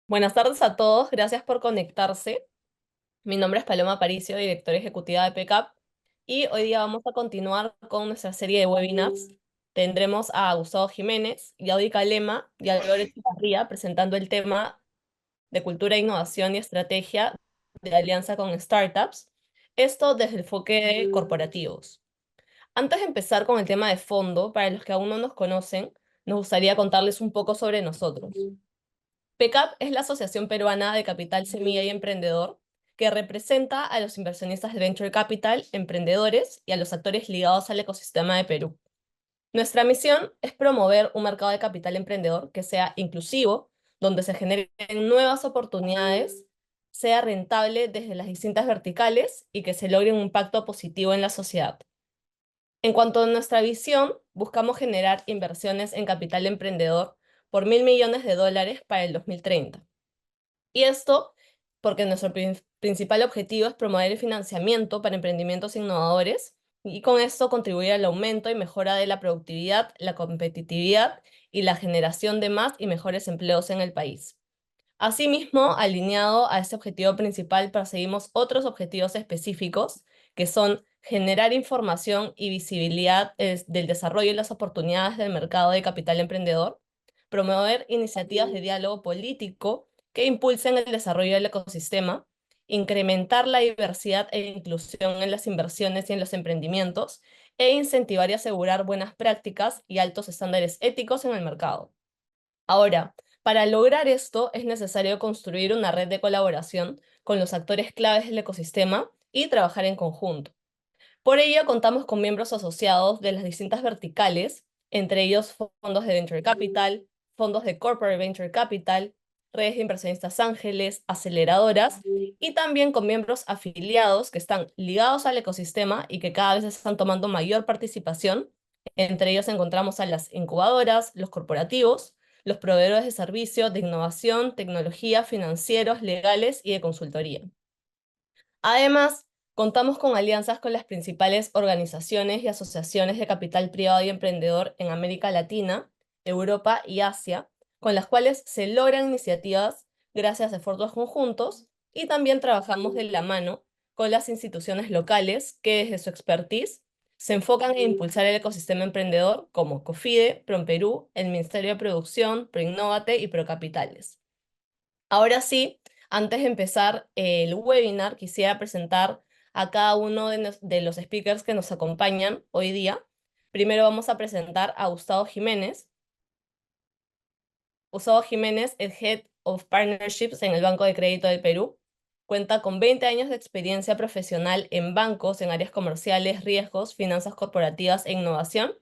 Buenas tardes a todos, gracias por conectarse. Mi nombre es Paloma Aparicio, directora ejecutiva de PCAP, y hoy día vamos a continuar con nuestra serie de webinars. Tendremos a Gustavo Jiménez, Yaudy Calema y Álvaro Echevarría presentando el tema de cultura, innovación y estrategia de alianza con startups, esto desde el enfoque de corporativos. Antes de empezar con el tema de fondo, para los que aún no nos conocen, nos gustaría contarles un poco sobre nosotros. PECAP es la Asociación Peruana de Capital Semilla y Emprendedor, que representa a los inversionistas de Venture Capital, emprendedores y a los actores ligados al ecosistema de Perú. Nuestra misión es promover un mercado de capital emprendedor que sea inclusivo, donde se generen nuevas oportunidades, sea rentable desde las distintas verticales y que se logre un impacto positivo en la sociedad. En cuanto a nuestra visión, buscamos generar inversiones en capital emprendedor por $1.000 millones para el 2030. Y esto porque nuestro principal objetivo es promover el financiamiento para emprendimientos innovadores y con esto contribuir al aumento y mejora de la productividad, la competitividad y la generación de más y mejores empleos en el país. Asimismo, alineado a este objetivo principal, perseguimos otros objetivos específicos que son generar información y visibilidad del desarrollo y las oportunidades del mercado de capital emprendedor, promover iniciativas de diálogo político que impulsen el desarrollo del ecosistema, incrementar la diversidad e inclusión en las inversiones y en los emprendimientos, e incentivar y asegurar buenas prácticas y altos estándares éticos en el mercado. Ahora, para lograr esto es necesario construir una red de colaboración con los actores claves del ecosistema y trabajar en conjunto. Por ello, contamos con miembros asociados de las distintas verticales, entre ellos fondos de Venture Capital, fondos de Corporate Venture Capital, redes de inversionistas ángeles, aceleradoras, y también con miembros afiliados que están ligados al ecosistema y que cada vez están tomando mayor participación. Entre ellos encontramos a las incubadoras, los corporativos, los proveedores de servicios de innovación, tecnología, financieros, legales y de consultoría. Además, contamos con alianzas con las principales organizaciones y asociaciones de capital privado y emprendedor en América Latina, Europa y Asia, con las cuales se logran iniciativas gracias a esfuerzos conjuntos, y también trabajamos de la mano con las instituciones locales que desde su expertise se enfocan en impulsar el ecosistema emprendedor como COFIDE, PROMPERÚ, el Ministerio de Producción, ProInnovate y Procapitales. Ahora sí, antes de empezar el webinar, quisiera presentar a cada uno de los speakers que nos acompañan hoy día. Primero vamos a presentar a Gustavo Jiménez. Gustavo Jiménez es Head of Partnerships en el Banco de Crédito del Perú. Cuenta con 20 años de experiencia profesional en bancos, en áreas comerciales, riesgos, finanzas corporativas e innovación,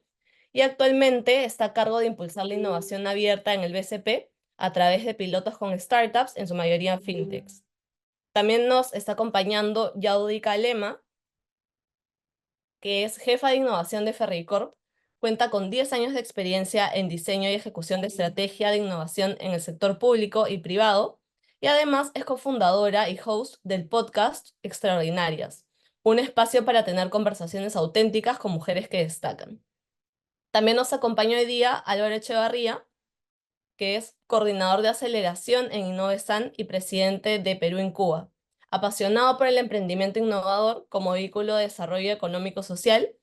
y actualmente está a cargo de impulsar la innovación abierta en el BCP a través de pilotos con startups, en su mayoría fintechs. También nos está acompañando Yaudy Calema, que es jefa de innovación de Ferricorp. Cuenta con 10 años de experiencia en diseño y ejecución de estrategia de innovación en el sector público y privado, y además es cofundadora y host del podcast Extraordinarias, un espacio para tener conversaciones auténticas con mujeres que destacan. También nos acompaña hoy día Álvaro Echevarría, que es coordinador de aceleración en Innovesan y presidente de Perú en Cuba. Apasionado por el emprendimiento innovador como vehículo de desarrollo económico-social,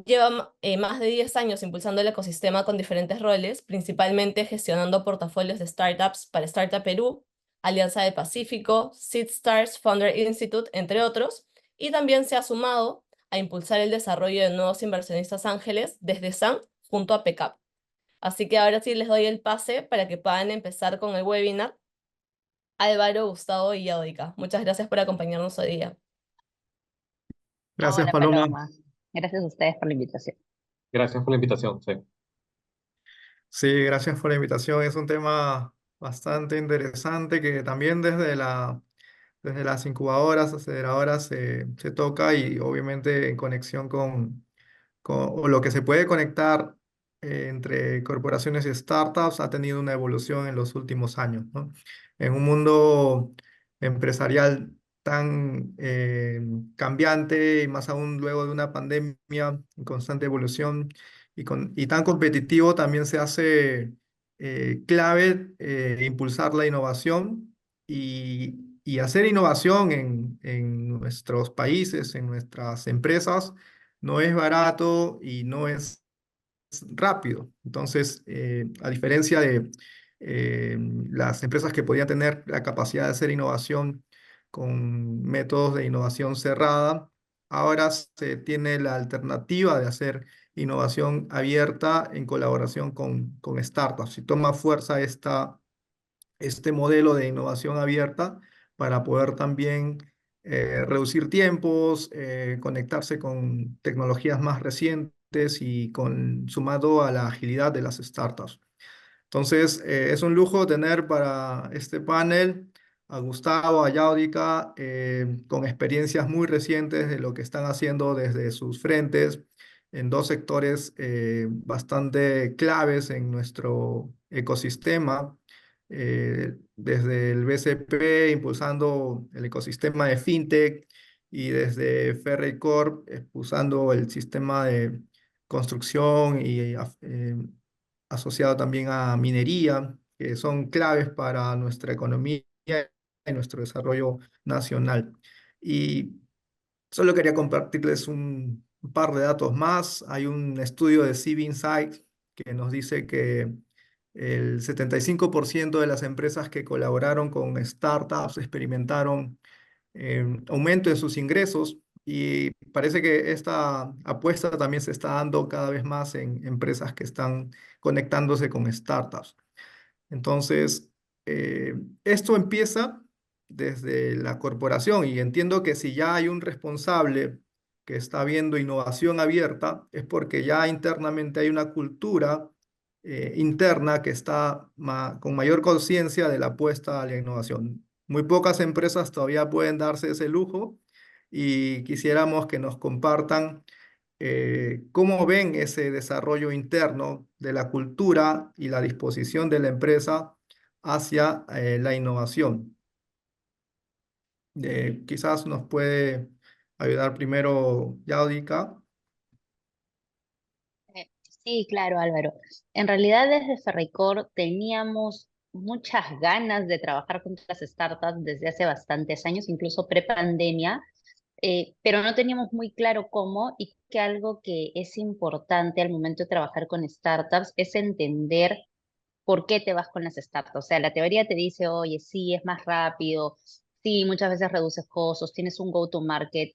lleva más de 10 años impulsando el ecosistema con diferentes roles, principalmente gestionando portafolios de startups para Startup Perú, Alianza del Pacífico, SeedStars, Founder Institute, entre otros, y también se ha sumado a impulsar el desarrollo de nuevos inversionistas ángeles desde SAN junto a PECAP. Así que ahora sí les doy el pase para que puedan empezar con el webinar. Álvaro, Gustavo y Yaudica, muchas gracias por acompañarnos hoy día. Gracias, Hola Paloma. Paloma, gracias a ustedes por la invitación. Gracias por la invitación. Sí. Sí, gracias por la invitación. Es un tema bastante interesante que también desde las incubadoras, aceleradoras se toca y obviamente en conexión o lo que se puede conectar entre corporaciones y startups ha tenido una evolución en los últimos años, ¿no? En un mundo empresarial tan cambiante y más aún luego de una pandemia en constante evolución y tan competitivo, también se hace clave impulsar la innovación y hacer innovación en nuestros países, en nuestras empresas, no es barato y no es rápido. Entonces, a diferencia de las empresas que podían tener la capacidad de hacer innovación con métodos de innovación cerrada, ahora se tiene la alternativa de hacer innovación abierta en colaboración con startups. Y toma fuerza este modelo de innovación abierta para poder también reducir tiempos, conectarse con tecnologías más recientes y sumado a la agilidad de las startups. Entonces, es un lujo tener para este panel a Gustavo, a Yaudika, con experiencias muy recientes de lo que están haciendo desde sus frentes en dos sectores bastante claves en nuestro ecosistema, desde el BCP impulsando el ecosistema de FinTech y desde Ferrey Corp impulsando el sistema de construcción y asociado también a minería, que son claves para nuestra economía y nuestro desarrollo nacional. Y solo quería compartirles un par de datos más. Hay un estudio de CB Insight que nos dice que el 75% de las empresas que colaboraron con startups experimentaron aumento en sus ingresos y parece que esta apuesta también se está dando cada vez más en empresas que están conectándose con startups. Entonces, esto empieza desde la corporación y entiendo que si ya hay un responsable que está viendo innovación abierta, es porque ya internamente hay una cultura interna que está con mayor conciencia de la apuesta a la innovación. Muy pocas empresas todavía pueden darse ese lujo y quisiéramos que nos compartan cómo ven ese desarrollo interno de la cultura y la disposición de la empresa hacia la innovación. Quizás nos puede ayudar primero Yaudika. Eh, Sí, claro, Álvaro. En realidad, desde Ferreycorp teníamos muchas ganas de trabajar con las startups desde hace bastantes años, incluso pre-pandemia, pero no teníamos muy claro cómo y que algo que es importante al momento de trabajar con startups es entender por qué te vas con las startups. O sea, la teoría te dice, oye, sí, es más rápido, sí, muchas veces reduces costos, tienes un go-to-market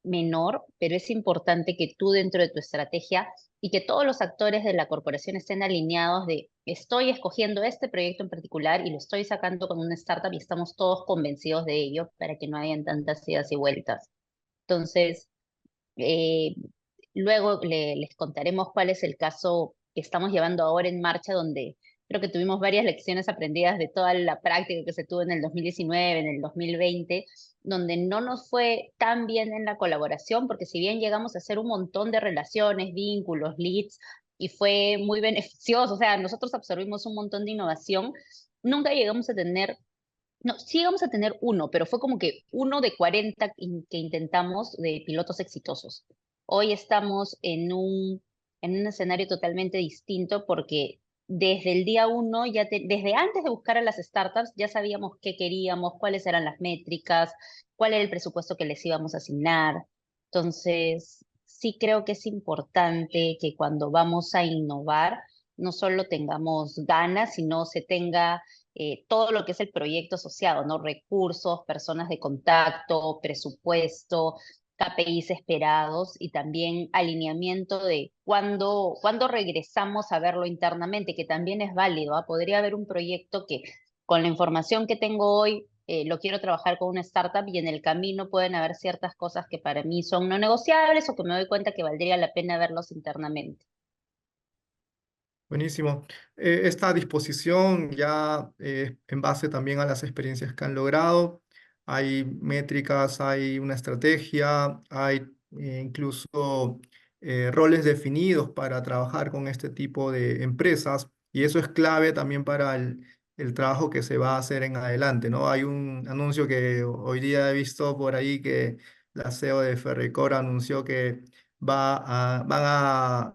menor, pero es importante que tú dentro de tu estrategia y que todos los actores de la corporación estén alineados de, estoy escogiendo este proyecto en particular y lo estoy sacando con una startup y estamos todos convencidos de ello para que no hayan tantas idas y vueltas. Entonces, eh, luego les contaremos cuál es el caso que estamos llevando ahora en marcha, donde creo que tuvimos varias lecciones aprendidas de toda la práctica que se tuvo en el 2019, en el 2020, donde no nos fue tan bien en la colaboración, porque si bien llegamos a hacer un montón de relaciones, vínculos, leads, y fue muy beneficioso, o sea, nosotros absorbimos un montón de innovación, nunca llegamos a tener no, sí vamos a tener uno, pero fue como que uno de 40 que intentamos de pilotos exitosos. Hoy estamos en un escenario totalmente distinto porque desde el día uno, desde antes de buscar a las startups, ya sabíamos qué queríamos, cuáles eran las métricas, cuál era el presupuesto que les íbamos a asignar. Entonces, sí creo que es importante que cuando vamos a innovar, no solo tengamos ganas, sino se tenga todo lo que es el proyecto asociado, ¿no? Recursos, personas de contacto, presupuesto, KPIs esperados y también alineamiento de cuándo regresamos a verlo internamente, que también es válido, ¿ah? Podría haber un proyecto que con la información que tengo hoy lo quiero trabajar con una startup y en el camino pueden haber ciertas cosas que para mí son no negociables o que me doy cuenta que valdría la pena verlos internamente. Buenísimo. Esta disposición ya en base también a las experiencias que han logrado, hay métricas, hay una estrategia, hay incluso roles definidos para trabajar con este tipo de empresas y eso es clave también para el trabajo que se va a hacer en adelante, ¿no? Hay un anuncio que hoy día he visto por ahí que la CEO de Ferreycorp anunció que van a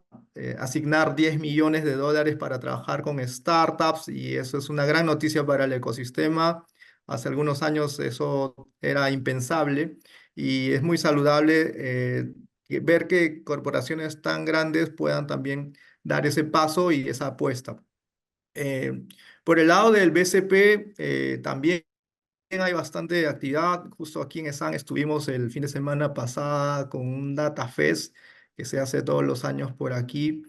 asignar 10 millones de dólares para trabajar con startups y eso es una gran noticia para el ecosistema. Hace algunos años eso era impensable y es muy saludable ver que corporaciones tan grandes puedan también dar ese paso y esa apuesta. Eh, por el lado del BCP, también hay bastante actividad. Justo aquí en ESAN estuvimos el fin de semana pasada con un Data Fest que se hace todos los años por aquí,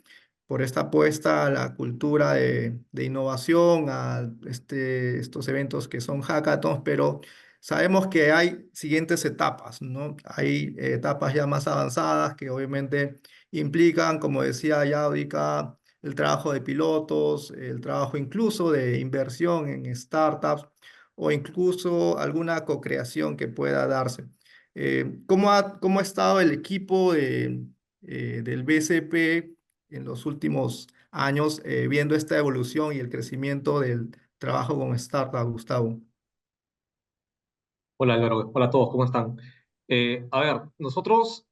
por esta apuesta a la cultura de innovación, a estos eventos que son hackathons, pero sabemos que hay siguientes etapas, ¿no? Hay etapas ya más avanzadas que obviamente implican, como decía Yaudika, el trabajo de pilotos, el trabajo incluso de inversión en startups o incluso alguna co-creación que pueda darse. ¿Cómo ha estado el equipo del BCP en los últimos años viendo esta evolución y el crecimiento del trabajo con startups, Gustavo? Hola Álvaro, hola a todos, ¿cómo están? A ver, nosotros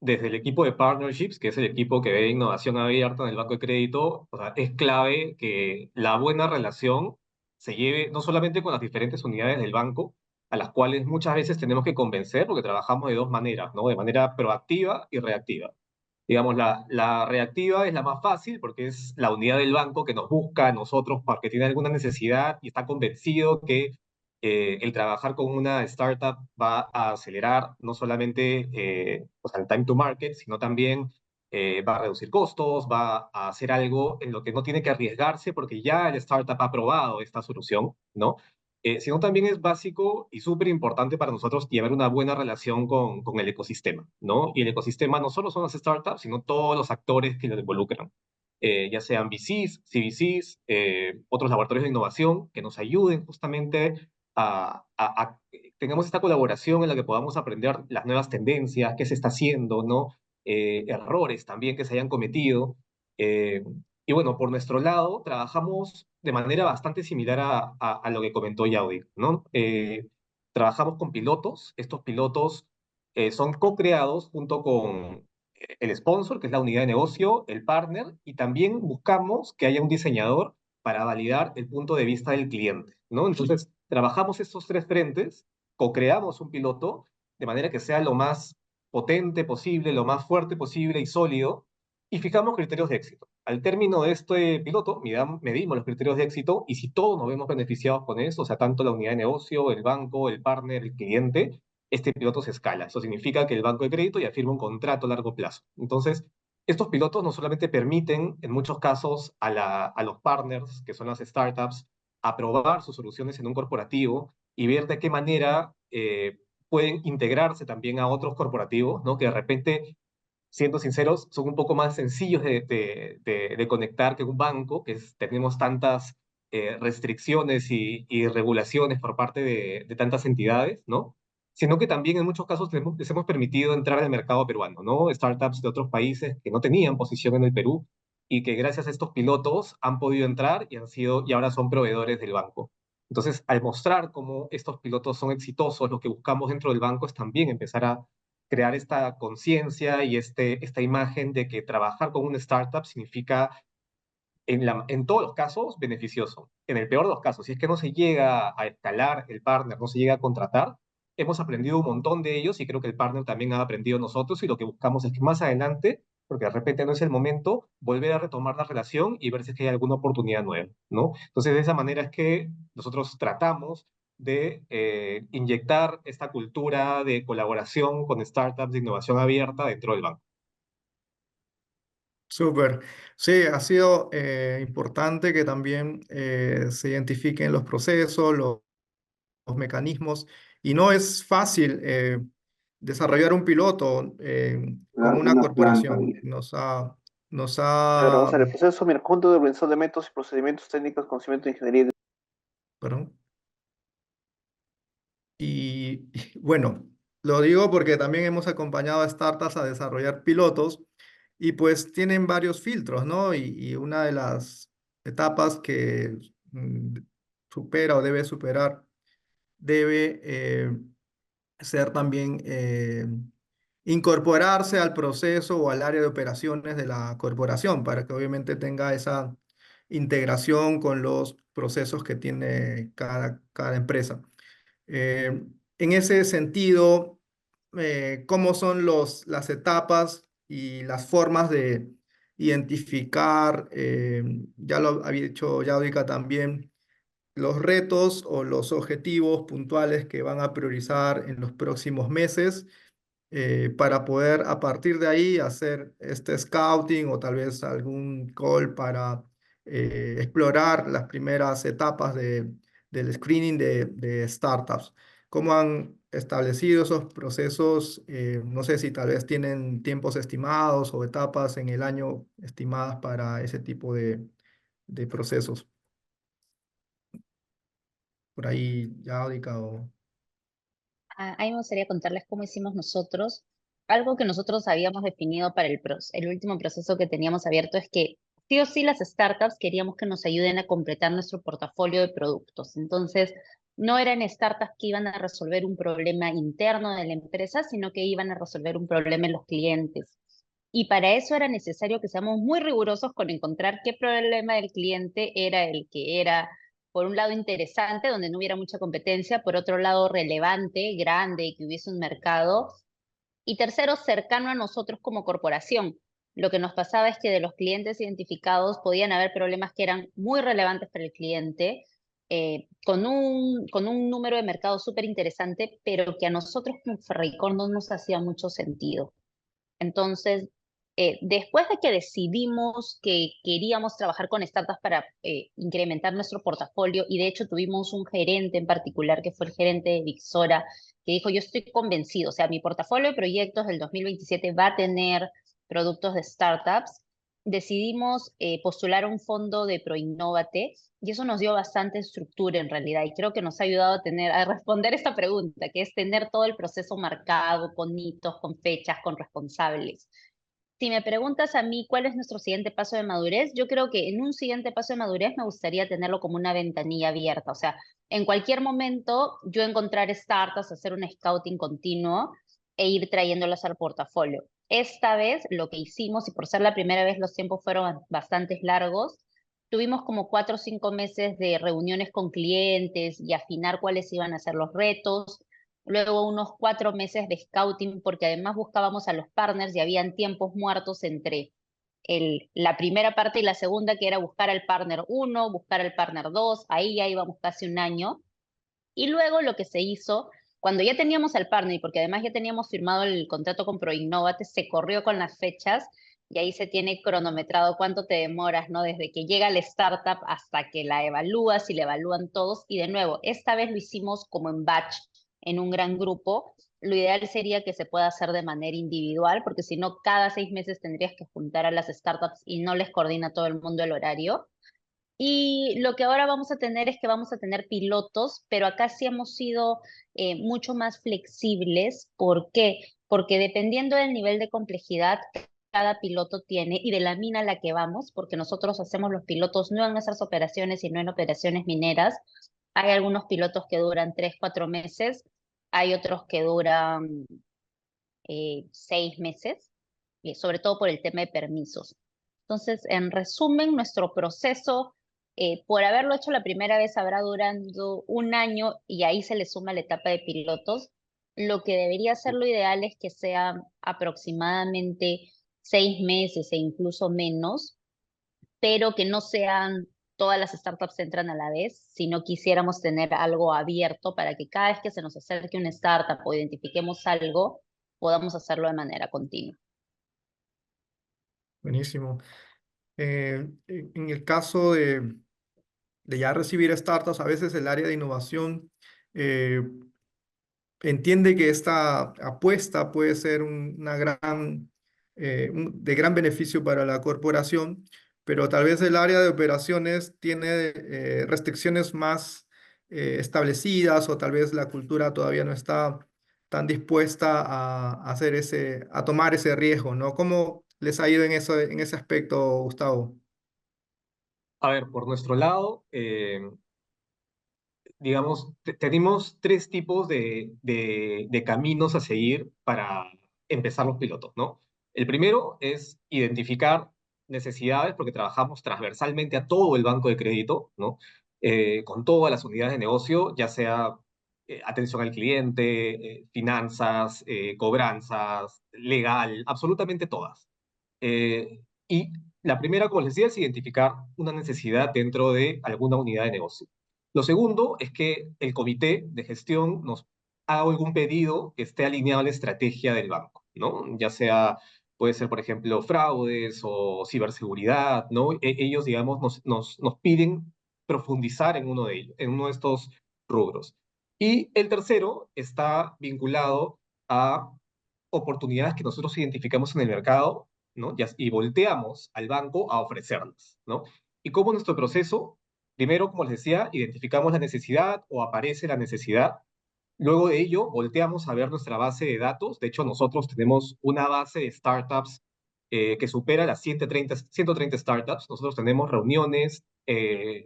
desde el equipo de Partnerships, que es el equipo que ve innovación abierta en el banco de crédito, o sea, es clave que la buena relación se lleve no solamente con las diferentes unidades del banco, a las cuales muchas veces tenemos que convencer, porque trabajamos de dos maneras, ¿no? De manera proactiva y reactiva. Digamos, la reactiva es la más fácil porque es la unidad del banco que nos busca a nosotros porque tiene alguna necesidad y está convencido que el trabajar con una startup va a acelerar no solamente o sea, el time to market, sino también va a reducir costos, va a hacer algo en lo que no tiene que arriesgarse porque ya el startup ha probado esta solución, ¿no? Sino también es básico y súper importante para nosotros llevar una buena relación con el ecosistema, ¿no? Y el ecosistema no solo son las startups, sino todos los actores que lo involucran, ya sean VCs, CVCs, otros laboratorios de innovación que nos ayuden justamente tengamos esta colaboración en la que podamos aprender las nuevas tendencias, qué se está haciendo, ¿no? Errores también que se hayan cometido. Eh, y bueno, por nuestro lado, trabajamos de manera bastante similar a lo que comentó Yaudi, ¿no? Trabajamos con pilotos. Estos pilotos son co-creados junto con el sponsor, que es la unidad de negocio, el partner, y también buscamos que haya un diseñador para validar el punto de vista del cliente, ¿no? Entonces, trabajamos estos tres frentes, co-creamos un piloto de manera que sea lo más potente posible, lo más fuerte posible y sólido, y fijamos criterios de éxito. Al término de este piloto, medimos los criterios de éxito y si todos nos vemos beneficiados con eso, o sea, tanto la unidad de negocio, el banco, el partner, el cliente, este piloto se escala. Eso significa que el banco de crédito ya firma un contrato a largo plazo. Entonces, estos pilotos no solamente permiten, en muchos casos, a los partners, que son las startups, aprobar sus soluciones en un corporativo y ver de qué manera pueden integrarse también a otros corporativos, ¿no? Que de repente siendo sinceros, son un poco más sencillos de conectar que un banco, tenemos tantas restricciones y regulaciones por parte de tantas entidades, ¿no? Sino que también en muchos casos les hemos permitido entrar al mercado peruano, ¿no? Startups de otros países que no tenían posición en el Perú y que gracias a estos pilotos han podido entrar y ahora son proveedores del banco. Entonces, al mostrar cómo estos pilotos son exitosos, lo que buscamos dentro del banco es también empezar a crear esta conciencia y esta imagen de que trabajar con una startup significa, en todos los casos, beneficioso. En el peor de los casos, si es que no se llega a escalar el partner, no se llega a contratar, hemos aprendido un montón de ellos y creo que el partner también ha aprendido nosotros y lo que buscamos es que más adelante, porque de repente no es el momento, volver a retomar la relación y ver si es que hay alguna oportunidad nueva, ¿no? Entonces, de esa manera es que nosotros tratamos de inyectar esta cultura de colaboración con startups de innovación abierta dentro del banco. Súper. Sí, ha sido importante que también se identifiquen los procesos, los mecanismos, y no es fácil desarrollar un piloto con una Una planta, corporación. dice. Nos Claro, ha, vamos a ver, el proceso, mira, conjunto de organización de métodos y procedimientos técnicos, conocimiento de ingeniería. perdón. Y bueno, lo digo porque también hemos acompañado a startups a desarrollar pilotos y pues tienen varios filtros, ¿no? Y una de las etapas que mm, supera o debe superar debe ser también incorporarse al proceso o al área de operaciones de la corporación para que obviamente tenga esa integración con los procesos que tiene cada empresa. Eh, en ese sentido, ¿cómo son las etapas y las formas de identificar, ya lo había dicho Yaudica también, los retos o los objetivos puntuales que van a priorizar en los próximos meses para poder a partir de ahí hacer este scouting o tal vez algún call para explorar las primeras etapas del screening de startups? ¿Cómo han establecido esos procesos? No sé si tal vez tienen tiempos estimados o etapas en el año estimadas para ese tipo de procesos. Por ahí, Yaudica o... Ahí me gustaría contarles cómo hicimos nosotros. Algo que nosotros habíamos definido para el último proceso que teníamos abierto es que sí o sí las startups queríamos que nos ayuden a completar nuestro portafolio de productos. Entonces, no eran startups que iban a resolver un problema interno de la empresa, sino que iban a resolver un problema en los clientes. Y para eso era necesario que seamos muy rigurosos con encontrar qué problema del cliente era el que era, por un lado, interesante, donde no hubiera mucha competencia, por otro lado, relevante, grande, que hubiese un mercado, y tercero, cercano a nosotros como corporación. Lo que nos pasaba es que de los clientes identificados podían haber problemas que eran muy relevantes para el cliente, con un número de mercado súper interesante, pero que a nosotros como Ferreycorp no nos hacía mucho sentido. Entonces, después de que decidimos que queríamos trabajar con startups para incrementar nuestro portafolio, y de hecho tuvimos un gerente en particular, que fue el gerente de Vixora, que dijo, yo estoy convencido, o sea, mi portafolio de proyectos del 2027 va a tener productos de startups, decidimos postular un fondo de Proinnovate, y eso nos dio bastante estructura en realidad, y creo que nos ha ayudado a responder esta pregunta, que es tener todo el proceso marcado, con hitos, con fechas, con responsables. Si me preguntas a mí cuál es nuestro siguiente paso de madurez, yo creo que en un siguiente paso de madurez me gustaría tenerlo como una ventanilla abierta. O sea, en cualquier momento yo encontrar startups, hacer un scouting continuo e ir trayéndolas al portafolio. Esta vez lo que hicimos, y por ser la primera vez los tiempos fueron bastante largos, tuvimos como 4 o 5 meses de reuniones con clientes y afinar cuáles iban a ser los retos. Luego unos 4 meses de scouting, porque además buscábamos a los partners y habían tiempos muertos entre la primera parte y la segunda, que era buscar al partner 1, buscar al partner 2, ahí ya íbamos casi un año. Y luego lo que se hizo, cuando ya teníamos al partner, y porque además ya teníamos firmado el contrato con Proinnovate, se corrió con las fechas y ahí se tiene cronometrado cuánto te demoras, ¿no? Desde que llega la startup hasta que la evalúas y la evalúan todos. Y de nuevo, esta vez lo hicimos como en batch, en un gran grupo. Lo ideal sería que se pueda hacer de manera individual, porque si no, cada 6 meses tendrías que juntar a las startups y no les coordina todo el mundo el horario. Y lo que ahora vamos a tener es que vamos a tener pilotos, pero acá sí hemos sido mucho más flexibles. ¿Por qué? Porque dependiendo del nivel de complejidad que cada piloto tiene y de la mina a la que vamos, porque nosotros hacemos los pilotos no en nuestras operaciones, sino en operaciones mineras. Hay algunos pilotos que duran 3, 4 meses, hay otros que duran 6 meses, sobre todo por el tema de permisos. Entonces, en resumen, nuestro proceso, por haberlo hecho la primera vez, habrá durando un año y ahí se le suma la etapa de pilotos. Lo que debería ser lo ideal es que sea aproximadamente 6 meses e incluso menos, pero que no sean todas las startups entran a la vez, sino quisiéramos tener algo abierto para que cada vez que se nos acerque una startup o identifiquemos algo, podamos hacerlo de manera continua. Buenísimo. En el caso de ya recibir startups, a veces el área de innovación eh, entiende que esta apuesta puede ser de gran beneficio para la corporación, pero tal vez el área de operaciones tiene restricciones más establecidas o tal vez la cultura todavía no está tan dispuesta a tomar ese riesgo, ¿no? ¿Cómo les ha ido en ese aspecto, Gustavo? A ver, por nuestro lado, digamos, tenemos tres tipos de caminos a seguir empezar los pilotos, ¿no? El primero es identificar necesidades, porque trabajamos transversalmente a todo el banco de crédito, ¿no? Con todas las unidades de negocio, ya sea atención al cliente, finanzas, cobranzas, legal, absolutamente todas. Y la primera, como les decía, es identificar una necesidad dentro de alguna unidad de negocio. Lo segundo es que el comité de gestión nos haga algún pedido que esté alineado a la estrategia del banco, ¿no? Ya sea, puede ser, por ejemplo, fraudes o ciberseguridad, ¿no? Ellos, digamos, nos piden profundizar en uno de ellos, en uno de estos rubros. Y el tercero está vinculado a oportunidades que nosotros identificamos en el mercado, ¿no? Y volteamos al banco a ofrecerlas, ¿no? Y como nuestro proceso, primero, como les decía, identificamos la necesidad o aparece la necesidad. Luego de ello, volteamos a ver nuestra base de datos. De hecho, nosotros tenemos una base de startups que supera las 130 startups. Nosotros tenemos reuniones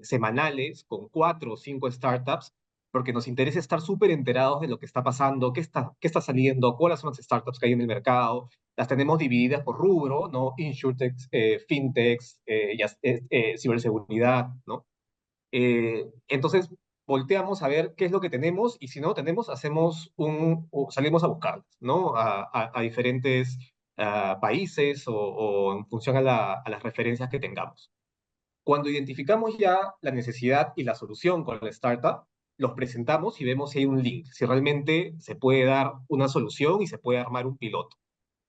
semanales con 4 o 5 startups porque nos interesa estar súper enterados de lo que está pasando, qué está saliendo, cuáles son las startups que hay en el mercado. Las tenemos divididas por rubro, ¿no? Insurtechs, fintechs, ciberseguridad, ¿no? Entonces, volteamos a ver qué es lo que tenemos y si no tenemos, salimos a buscarlas, ¿no? A diferentes países o en función a las referencias que tengamos. Cuando identificamos ya la necesidad y la solución con la startup, los presentamos y vemos si hay un link, si realmente se puede dar una solución y se puede armar un piloto.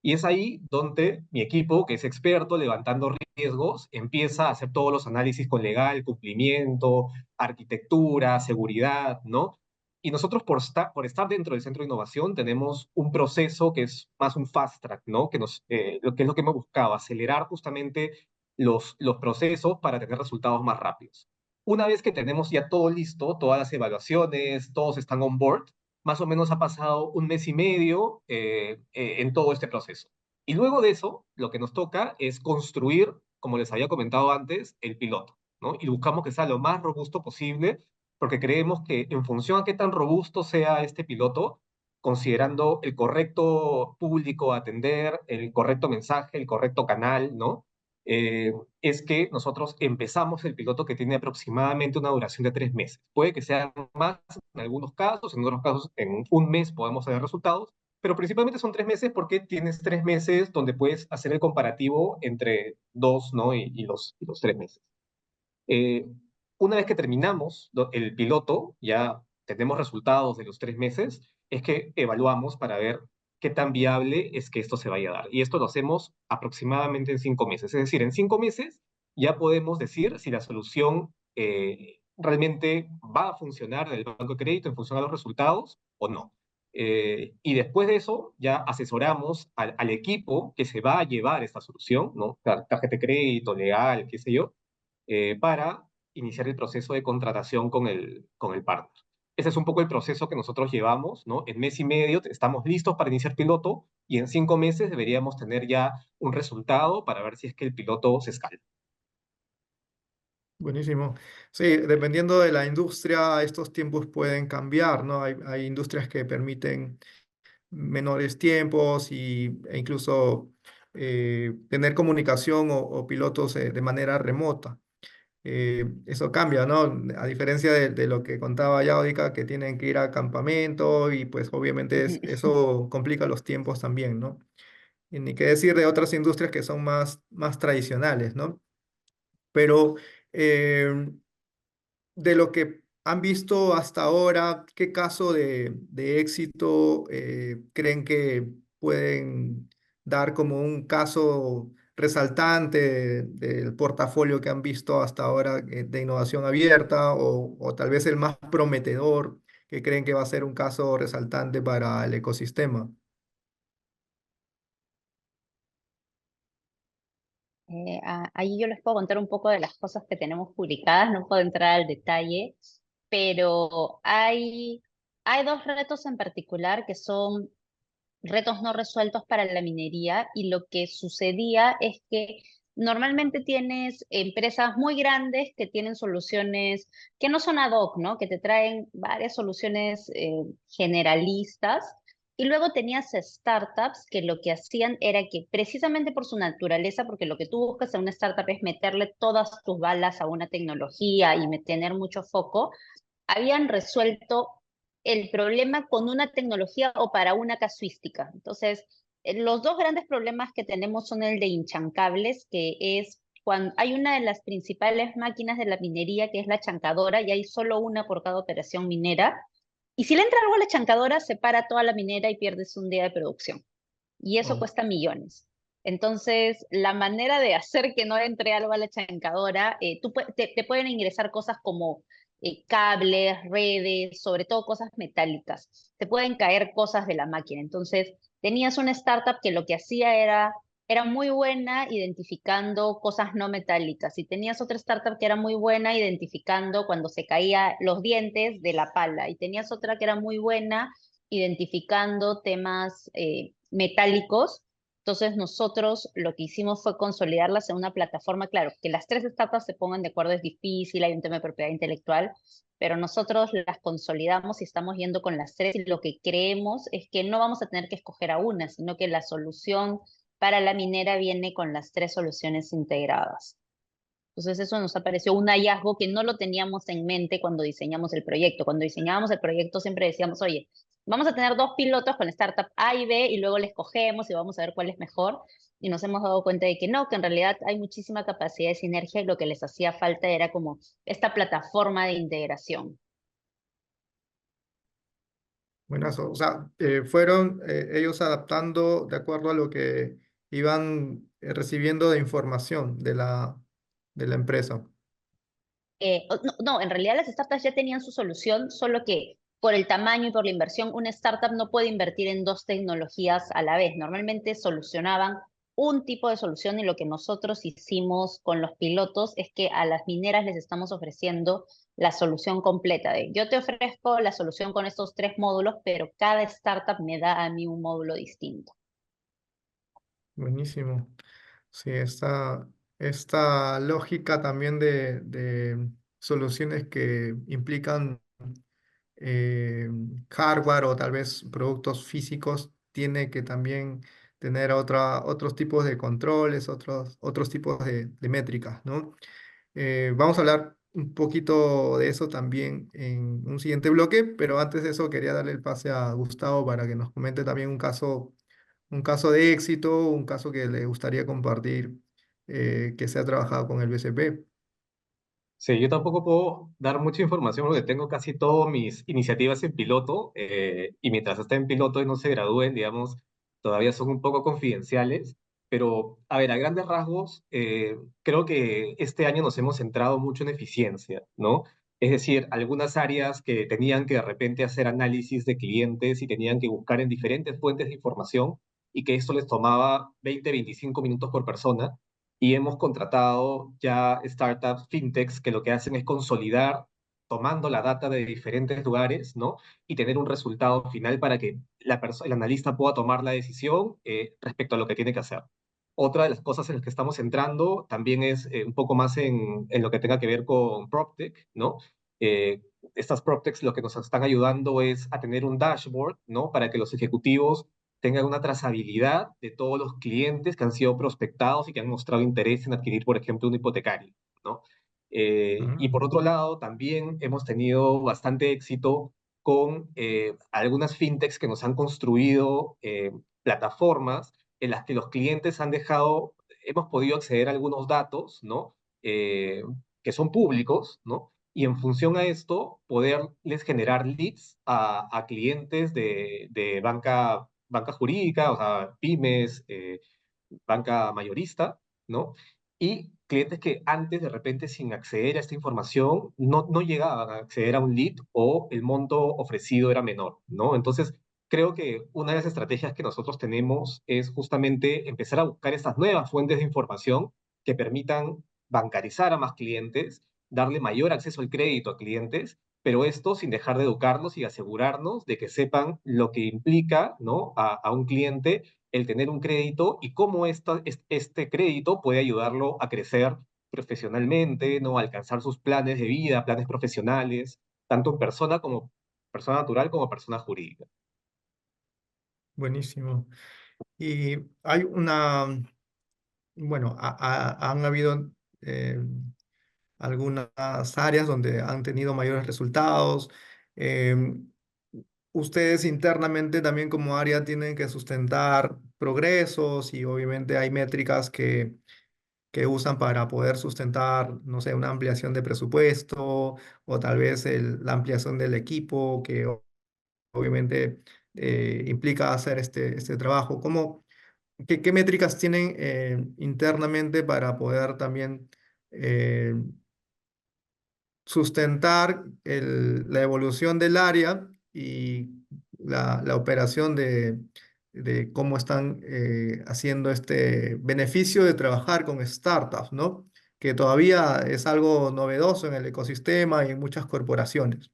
Y es ahí donde mi equipo, que es experto levantando riesgos, empieza a hacer todos los análisis con legal, cumplimiento, arquitectura, seguridad, ¿no? Y nosotros por estar dentro del centro de innovación tenemos un proceso que es más un fast track, ¿no? Que es lo que hemos buscado, acelerar justamente los procesos para tener resultados más rápidos. Una vez que tenemos ya todo listo, todas las evaluaciones, todos están on board, más o menos ha pasado un mes y medio en todo este proceso. Y luego de eso, lo que nos toca es construir, como les había comentado antes, el piloto, ¿no? Y buscamos que sea lo más robusto posible, porque creemos que en función a qué tan robusto sea este piloto, considerando el correcto público a atender, el correcto mensaje, el correcto canal, ¿no? Eh, es que nosotros empezamos el piloto que tiene aproximadamente una duración de 3 meses. Puede que sea más en algunos casos, en otros casos en un mes podemos tener resultados, pero principalmente son 3 meses porque tienes 3 meses donde puedes hacer el comparativo entre dos, ¿no? Y los 3 meses. Eh, una vez que terminamos el piloto, ya tenemos resultados de los 3 meses, es que evaluamos para ver qué tan viable es que esto se vaya a dar. Y esto lo hacemos aproximadamente en 5 meses. Es decir, en 5 meses ya podemos decir si la solución realmente va a funcionar en el banco de crédito en función a los resultados o no. Y después de eso ya asesoramos al equipo que se va a llevar esta solución, ¿no? Tarjeta de crédito, legal, qué sé yo, para iniciar el proceso de contratación con el partner. Ese es un poco el proceso que nosotros llevamos, ¿no? En mes y medio estamos listos para iniciar piloto y en 5 meses deberíamos tener ya un resultado para ver si es que el piloto se escala. Buenísimo. Sí, dependiendo de la industria, estos tiempos pueden cambiar, ¿no? Hay industrias que permiten menores tiempos e incluso tener comunicación o pilotos de manera remota. Eso cambia, ¿no? A diferencia de lo que contaba Yaudica, que tienen que ir a campamento y pues obviamente eso complica los tiempos también, ¿no? Y ni qué decir de otras industrias que son más tradicionales, ¿no? Pero eh, de lo que han visto hasta ahora, ¿qué caso de éxito creen que pueden dar como un caso resaltante del portafolio que han visto hasta ahora de innovación abierta o tal vez el más prometedor que creen que va a ser un caso resaltante para el ecosistema? Ahí yo les puedo contar un poco de las cosas que tenemos publicadas, no puedo entrar al detalle, pero hay dos retos en particular que son retos no resueltos para la minería y lo que sucedía es que normalmente tienes empresas muy grandes que tienen soluciones que no son ad hoc, ¿no? Que te traen varias soluciones generalistas Y luego tenías startups que lo que hacían era que precisamente por su naturaleza, porque lo que tú buscas en una startup es meterle todas tus balas a una tecnología y tener mucho foco, habían resuelto el problema con una tecnología o para una casuística. Entonces, los dos grandes problemas que tenemos son el de hinchancables, que es cuando hay una de las principales máquinas de la minería, que es la chancadora, y hay solo una por cada operación minera. Y si le entra algo a la chancadora, se para toda la minera y pierdes un día de producción. Y eso Oh, cuesta millones. Entonces, la manera de hacer que no entre algo a la chancadora, te pueden ingresar cosas como cables, redes, sobre todo cosas metálicas. Te pueden caer cosas de la máquina. Entonces, tenías una startup que lo que hacía era muy buena identificando cosas no metálicas. Y tenías otra startup que era muy buena identificando cuando se caían los dientes de la pala. Y tenías otra que era muy buena identificando temas metálicos. Entonces nosotros lo que hicimos fue consolidarlas en una plataforma. Claro, que las tres startups se pongan de acuerdo es difícil, hay un tema de propiedad intelectual, pero nosotros las consolidamos y estamos yendo con las tres y lo que creemos es que no vamos a tener que escoger a una, sino que la solución para la minera viene con las tres soluciones integradas. Entonces eso nos ha parecido un hallazgo que no lo teníamos en mente cuando diseñamos el proyecto. Cuando diseñábamos el proyecto siempre decíamos, oye, vamos a tener dos pilotos con startup A y B y luego les cogemos y vamos a ver cuál es mejor. Y nos hemos dado cuenta de que no, que en realidad hay muchísima capacidad de sinergia y lo que les hacía falta era como esta plataforma de integración. buenazo. O sea, fueron ellos adaptando de acuerdo a lo que iban recibiendo de información de la empresa. No, en realidad las startups ya tenían su solución, solo que por el tamaño y por la inversión, una startup no puede invertir en dos tecnologías a la vez. Normalmente solucionaban un tipo de solución y lo que nosotros hicimos con los pilotos es que a las mineras les estamos ofreciendo la solución completa de yo te ofrezco la solución con estos tres módulos, pero cada startup me da a mí un módulo distinto. Buenísimo. Sí, esta lógica también de soluciones que implican eh, hardware o tal vez productos físicos tiene que también tener otros tipos de controles, otros tipos de métricas, ¿no? Vamos a hablar un poquito de eso también en un siguiente bloque, pero antes de eso quería darle el pase a Gustavo para que nos comente también un caso de éxito, un caso que le gustaría compartir que se ha trabajado con el BCP. Sí, yo tampoco puedo dar mucha información porque tengo casi todas mis iniciativas en piloto y mientras estén en piloto y no se gradúen, digamos, todavía son un poco confidenciales. Pero, a ver, a grandes rasgos, creo que este año nos hemos centrado mucho en eficiencia, ¿no? Es decir, algunas áreas que tenían que de repente hacer análisis de clientes y tenían que buscar en diferentes fuentes de información y que esto les tomaba 20, 25 minutos por persona y hemos contratado ya startups, fintechs, que lo que hacen es consolidar tomando la data de diferentes lugares, ¿no? Y tener un resultado final para que el analista pueda tomar la decisión respecto a lo que tiene que hacer. Otra de las cosas en las que estamos entrando también es un poco más en lo que tenga que ver con PropTech, ¿no? Eh, Estas PropTechs lo que nos están ayudando es a tener un dashboard, ¿no? Para que los ejecutivos tengan una trazabilidad de todos los clientes que han sido prospectados y que han mostrado interés en adquirir, por ejemplo, un hipotecario, ¿no? Y por otro lado, también hemos tenido bastante éxito con algunas fintechs que nos han construido plataformas en las que los clientes han dejado, hemos podido acceder a algunos datos, ¿no? Que son públicos, ¿no? Y en función a esto, poderles generar leads a clientes de banca jurídica, o sea, pymes, banca mayorista, ¿no? Y clientes que antes, de repente, sin acceder a esta información, no llegaban a acceder a un lead o el monto ofrecido era menor, ¿no? Entonces, creo que una de las estrategias que nosotros tenemos es justamente empezar a buscar estas nuevas fuentes de información que permitan bancarizar a más clientes, darle mayor acceso al crédito a clientes, pero esto sin dejar de educarlos y asegurarnos de que sepan lo que implica, ¿no? A un cliente el tener un crédito y cómo este crédito puede ayudarlo a crecer profesionalmente, ¿no? A alcanzar sus planes de vida, planes profesionales, tanto en persona como persona natural como persona jurídica. Buenísimo. Y hay bueno, han habido eh, algunas áreas donde han tenido mayores resultados. Em, Ustedes internamente también como área tienen que sustentar progresos y obviamente hay métricas que usan para poder sustentar, no sé, una ampliación de presupuesto o tal vez la ampliación del equipo que obviamente implica hacer este trabajo. ¿Qué métricas tienen internamente para poder también eh, sustentar la evolución del área y la operación de cómo están haciendo este beneficio de trabajar con startups, ¿no? Que todavía es algo novedoso en el ecosistema y en muchas corporaciones.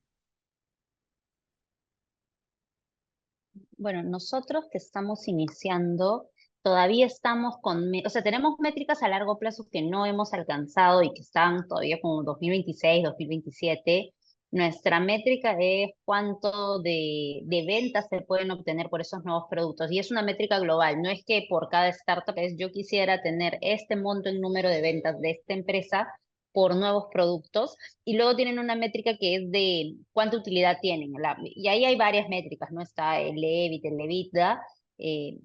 Bueno, nosotros que estamos iniciando, todavía estamos o sea, tenemos métricas a largo plazo que no hemos alcanzado y que están todavía como 2026, 2027. Nuestra métrica es cuánto de ventas se pueden obtener por esos nuevos productos. Y es una métrica global, no es que por cada startup es yo quisiera tener este monto en número de ventas de esta empresa por nuevos productos y luego tienen una métrica que es de cuánta utilidad tienen. Y ahí hay varias métricas, ¿no? Está el EBIT, el EBITDA.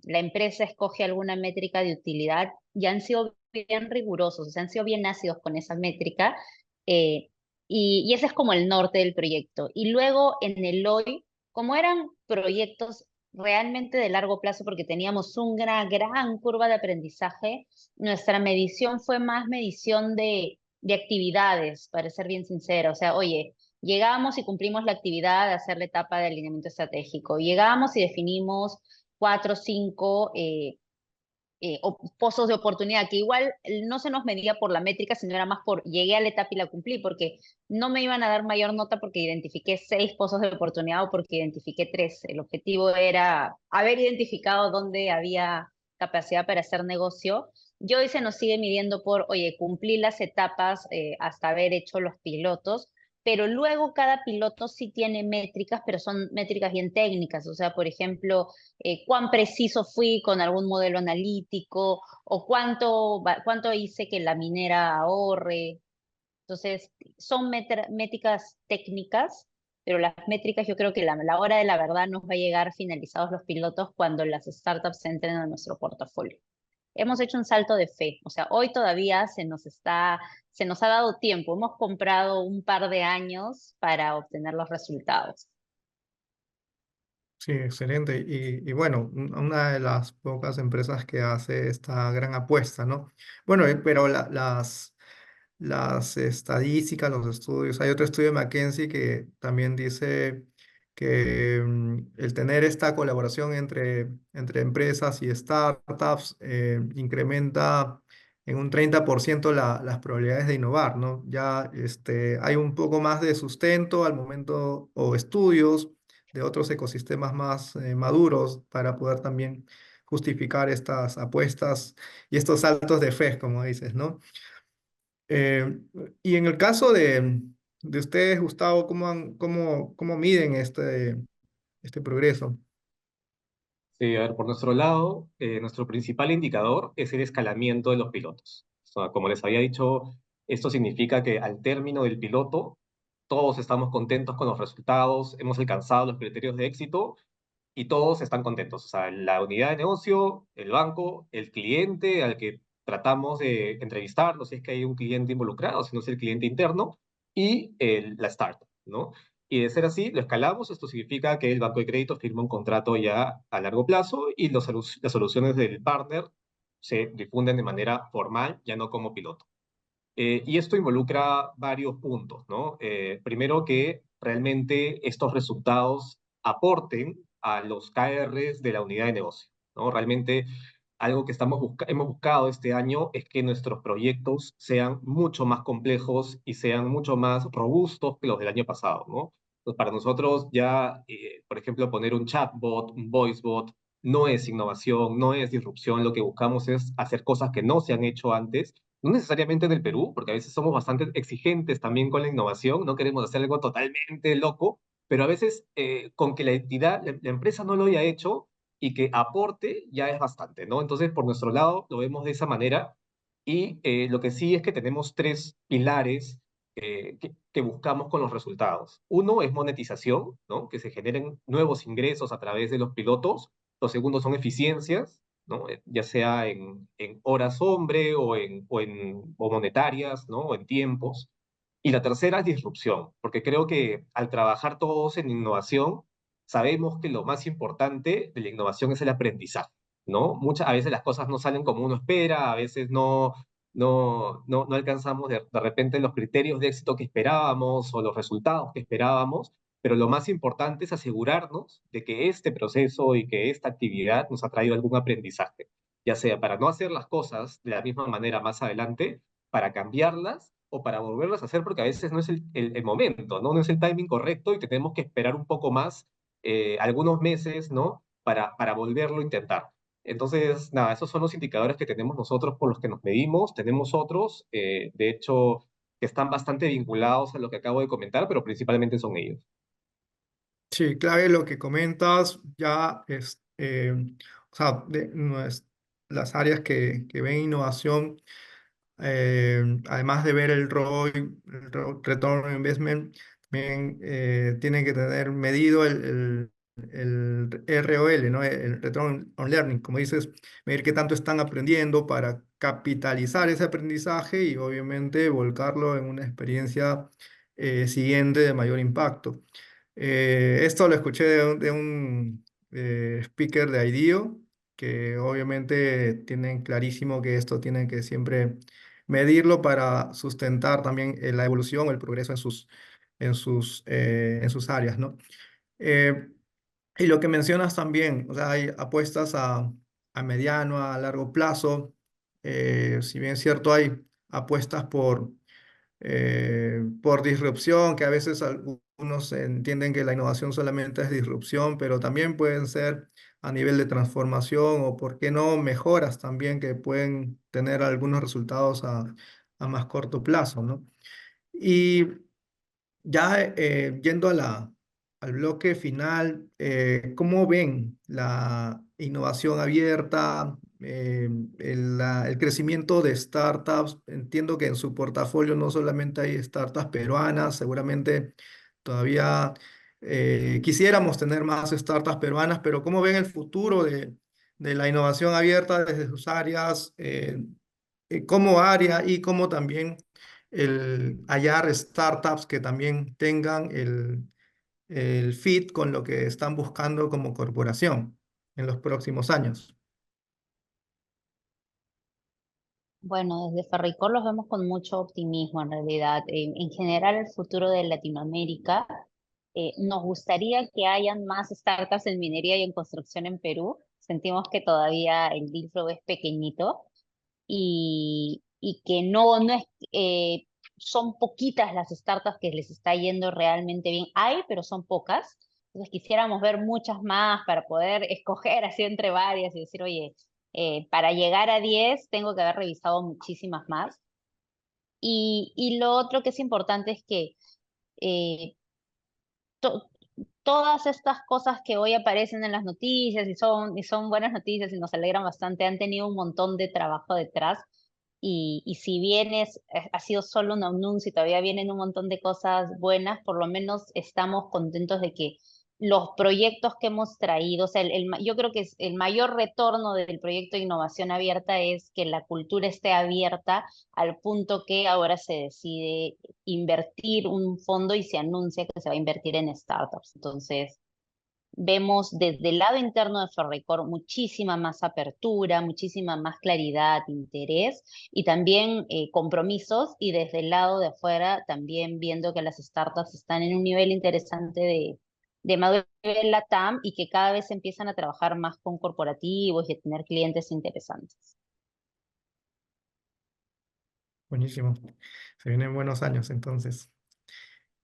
La empresa escoge alguna métrica de utilidad y han sido bien rigurosos, o sea, han sido bien ácidos con esa métrica. eh, y ese es como el norte del proyecto. Y luego en el hoy, como eran proyectos realmente de largo plazo, porque teníamos una gran curva de aprendizaje, nuestra medición fue más medición de actividades, para ser bien sincera. O sea, oye, llegamos y cumplimos la actividad de hacer la etapa de alineamiento estratégico. Llegamos y definimos 4 o 5 pozos de oportunidad, que igual no se nos medía por la métrica, sino era más por llegué a la etapa y la cumplí, porque no me iban a dar mayor nota porque identifiqué 6 pozos de oportunidad o porque identifiqué 3. El objetivo era haber identificado dónde había capacidad para hacer negocio. Y hoy se nos sigue midiendo por, oye, cumplí las etapas hasta haber hecho los pilotos, pero luego cada piloto sí tiene métricas, pero son métricas bien técnicas. O sea, por ejemplo, cuán preciso fui con algún modelo analítico o cuánto hice que la minera ahorre. Entonces, son métricas técnicas, pero las métricas yo creo que la hora de la verdad nos va a llegar finalizados los pilotos cuando las startups entren a nuestro portafolio. Hemos hecho un salto de fe, o sea, hoy todavía se nos ha dado tiempo, hemos comprado un par de años para obtener los resultados. Sí, excelente. Y bueno, una de las pocas empresas que hace esta gran apuesta, ¿no? Bueno, pero las estadísticas, los estudios, hay otro estudio de McKinsey que también dice que el tener esta colaboración entre empresas y startups incrementa en un 30% las probabilidades de innovar, ¿no? Ya hay un poco más de sustento al momento o estudios de otros ecosistemas más maduros para poder también justificar estas apuestas y estos saltos de fe, como dices, ¿no? Eh, y en el caso de ustedes, Gustavo, ¿cómo miden este progreso? Sí, a ver, por nuestro lado, nuestro principal indicador es el escalamiento de los pilotos. O sea, como les había dicho, esto significa que al término del piloto, todos estamos contentos con los resultados, hemos alcanzado los criterios de éxito y todos están contentos. O sea, la unidad de negocio, el banco, el cliente al que tratamos de entrevistar, no sé si es que hay un cliente involucrado, si no es el cliente interno, y la startup, ¿no? Y de ser así, lo escalamos. Esto significa que el banco de crédito firma un contrato ya a largo plazo y las soluciones del partner se difunden de manera formal, ya no como piloto. Y esto involucra varios puntos, ¿no? Primero, que realmente estos resultados aporten a los KRs de la unidad de negocio, ¿no? Realmente algo que hemos buscado este año es que nuestros proyectos sean mucho más complejos y sean mucho más robustos que los del año pasado, ¿no? Pues para nosotros ya, por ejemplo, poner un chatbot, un voicebot, no es innovación, no es disrupción. Lo que buscamos es hacer cosas que no se han hecho antes, no necesariamente en el Perú, porque a veces somos bastante exigentes también con la innovación, no queremos hacer algo totalmente loco, pero a veces con que la entidad, la empresa no lo haya hecho y que aporte ya es bastante, ¿no? Entonces, por nuestro lado, lo vemos de esa manera y lo que sí es que tenemos tres pilares que buscamos con los resultados. Uno es monetización, ¿no? Que se generen nuevos ingresos a través de los pilotos. Los segundos son eficiencias, ¿no? Ya sea en horas hombre o monetarias, ¿no? O en tiempos. Y la tercera es disrupción, porque creo que al trabajar todos en innovación, sabemos que lo más importante de la innovación es el aprendizaje, ¿no? A veces las cosas no salen como uno espera, a veces no alcanzamos de repente los criterios de éxito que esperábamos o los resultados que esperábamos, pero lo más importante es asegurarnos de que este proceso y que esta actividad nos ha traído algún aprendizaje, ya sea para no hacer las cosas de la misma manera más adelante, para cambiarlas o para volverlas a hacer, porque a veces no es el momento, ¿no? No es el timing correcto y tenemos que esperar un poco más, algunos meses, ¿no? Para volverlo a intentar. Entonces, nada, esos son los indicadores que tenemos nosotros por los que nos medimos. Tenemos otros, de hecho, que están bastante vinculados a lo que acabo de comentar, pero principalmente son ellos. Sí, clave lo que comentas, ya es, o sea, las áreas que ven innovación, además de ver el ROI, Return on Investment, también tienen que tener medido el ROL, ¿no? El Return on Learning, como dices, medir qué tanto están aprendiendo para capitalizar ese aprendizaje y obviamente volcarlo en una experiencia siguiente de mayor impacto. Esto lo escuché de un speaker de IDEO, que obviamente tienen clarísimo que esto tienen que siempre medirlo para sustentar también la evolución o el progreso en sus áreas, ¿no? Eh, y lo que mencionas también, o sea, hay apuestas a mediano, a largo plazo. Si bien es cierto, hay apuestas por disrupción, que a veces algunos entienden que la innovación solamente es disrupción, pero también pueden ser a nivel de transformación o, ¿por qué no?, mejoras también que pueden tener algunos resultados a más corto plazo, ¿no? Y ya yendo al bloque final, ¿cómo ven la innovación abierta, el crecimiento de startups? Entiendo que en su portafolio no solamente hay startups peruanas, seguramente todavía quisiéramos tener más startups peruanas, pero ¿cómo ven el futuro de la innovación abierta desde sus áreas, como área y como también el hallar startups que también tengan el fit con lo que están buscando como corporación en los próximos años? Bueno, desde Ferricor los vemos con mucho optimismo en realidad. En general, el futuro de Latinoamérica, nos gustaría que hayan más startups en minería y en construcción en Perú. Sentimos que todavía el deal flow es pequeñito y que no es, son poquitas las startups que les está yendo realmente bien. Hay, pero son pocas. Entonces quisiéramos ver muchas más para poder escoger así entre varias y decir, oye, para llegar a 10 tengo que haber revisado muchísimas más. Y lo otro que es importante es que eh, to- todas estas cosas que hoy aparecen en las noticias y son buenas noticias y nos alegran bastante, han tenido un montón de trabajo detrás. Y si bien ha sido solo un anuncio y todavía vienen un montón de cosas buenas, por lo menos estamos contentos de que los proyectos que hemos traído, o sea, yo creo que el mayor retorno del proyecto de innovación abierta es que la cultura esté abierta al punto que ahora se decide invertir un fondo y se anuncia que se va a invertir en startups. Entonces, vemos desde el lado interno de Ferreycorp muchísima más apertura, muchísima más claridad, interés y también compromisos, y desde el lado de afuera también viendo que las startups están en un nivel interesante de madurez en la TAM y que cada vez empiezan a trabajar más con corporativos y a tener clientes interesantes. Buenísimo. Se vienen buenos años entonces.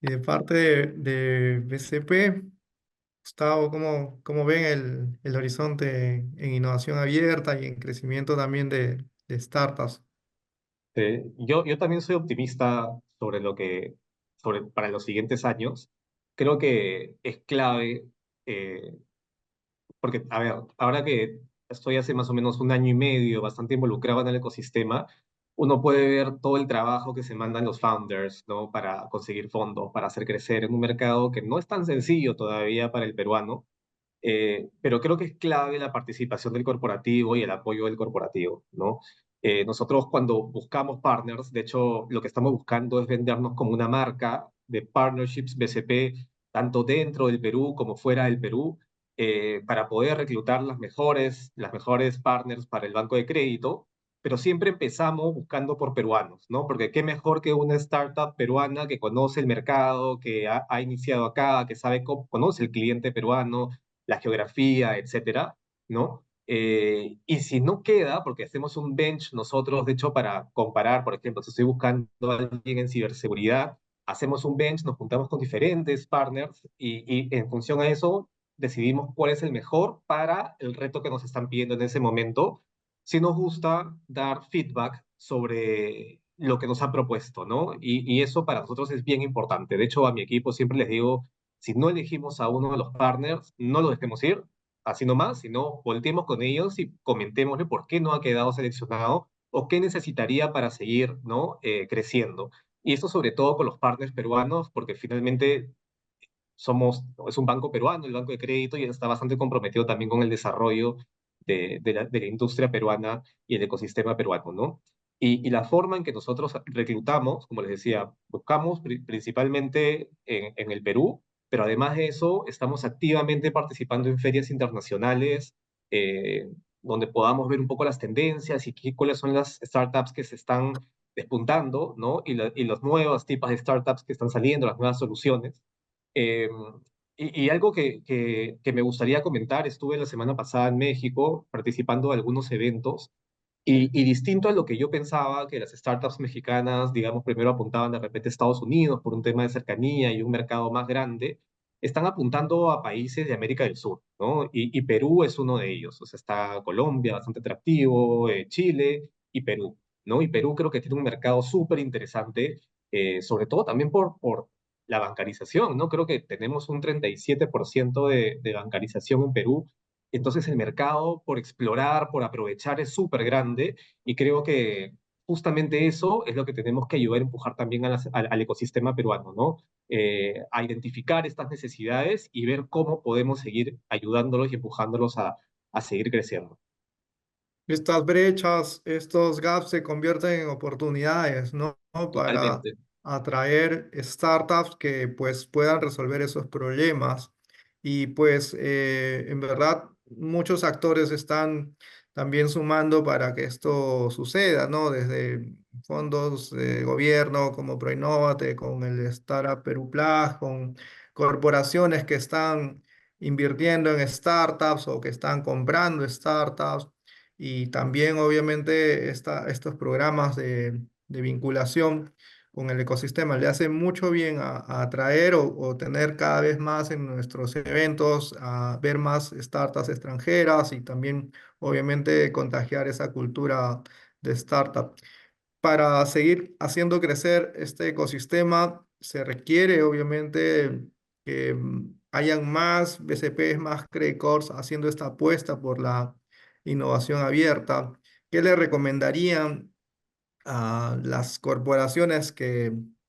Y de parte de BCP, Gustavo, ¿cómo ven el horizonte en innovación abierta y en crecimiento también de startups? Yo también soy optimista para los siguientes años. Creo que es clave, eh, porque, a ver, ahora que estoy hace más o menos un año y medio bastante involucrado en el ecosistema, uno puede ver todo el trabajo que se mandan los founders, ¿no? Para conseguir fondos, para hacer crecer en un mercado que no es tan sencillo todavía para el peruano, pero creo que es clave la participación del corporativo y el apoyo del corporativo, ¿no? Nosotros cuando buscamos partners, de hecho, lo que estamos buscando es vendernos como una marca de partnerships BCP, tanto dentro del Perú como fuera del Perú, para poder reclutar las mejores partners para el banco de crédito, pero siempre empezamos buscando por peruanos, ¿no? Porque qué mejor que una startup peruana que conoce el mercado, que ha iniciado acá, que sabe cómo, conoce el cliente peruano, la geografía, etcétera, ¿no? Y si no queda, porque hacemos un bench nosotros, de hecho, para comparar, por ejemplo, si estoy buscando a alguien en ciberseguridad, hacemos un bench, nos juntamos con diferentes partners y en función a eso decidimos cuál es el mejor para el reto que nos están pidiendo en ese momento. Si nos gusta dar feedback sobre lo que nos han propuesto, ¿no? Y eso para nosotros es bien importante. De hecho, a mi equipo siempre les digo, si no elegimos a uno de los partners, no lo dejemos ir, así nomás, sino volteemos con ellos y comentémosle por qué no ha quedado seleccionado o qué necesitaría para seguir, ¿no? Creciendo. Y esto sobre todo con los partners peruanos, porque finalmente es un banco peruano, el banco de crédito, y está bastante comprometido también con el desarrollo de la industria peruana y el ecosistema peruano, ¿no? Y la forma en que nosotros reclutamos, como les decía, buscamos principalmente en el Perú, pero además de eso, estamos activamente participando en ferias internacionales, eh, donde podamos ver un poco las tendencias y cuáles son las startups que se están despuntando, ¿no? Y los nuevos tipos de startups que están saliendo, las nuevas soluciones. Eh, y algo que me gustaría comentar, estuve la semana pasada en México participando de algunos eventos y distinto a lo que yo pensaba, que las startups mexicanas, digamos, primero apuntaban de repente a Estados Unidos por un tema de cercanía y un mercado más grande, están apuntando a países de América del Sur, ¿no? Y Perú es uno de ellos. O sea, está Colombia, bastante atractivo, Chile y Perú, ¿no? Y Perú creo que tiene un mercado súper interesante, sobre todo también por la bancarización, ¿no? Creo que tenemos un 37% de bancarización en Perú, entonces el mercado por explorar, por aprovechar es súper grande y creo que justamente eso es lo que tenemos que ayudar a empujar también al ecosistema peruano, ¿no? A identificar estas necesidades y ver cómo podemos seguir ayudándolos y empujándolos a seguir creciendo. Estas brechas, estos gaps se convierten en oportunidades, ¿no? Para Totalmente. atraer startups que pues puedan resolver esos problemas. Y pues en verdad muchos actores están también sumando para que esto suceda, ¿no? Desde fondos de gobierno como Proinnovate, con el Startup Perú Plus, con corporaciones que están invirtiendo en startups o que están comprando startups y también obviamente estos programas de vinculación con el ecosistema le hacen mucho bien a atraer o tener cada vez más en nuestros eventos, a ver más startups extranjeras y también obviamente contagiar esa cultura de startup. Para seguir haciendo crecer este ecosistema se requiere obviamente que hayan más BCPs, más Credit Corps haciendo esta apuesta por la innovación abierta. ¿Qué le recomendarían a las corporaciones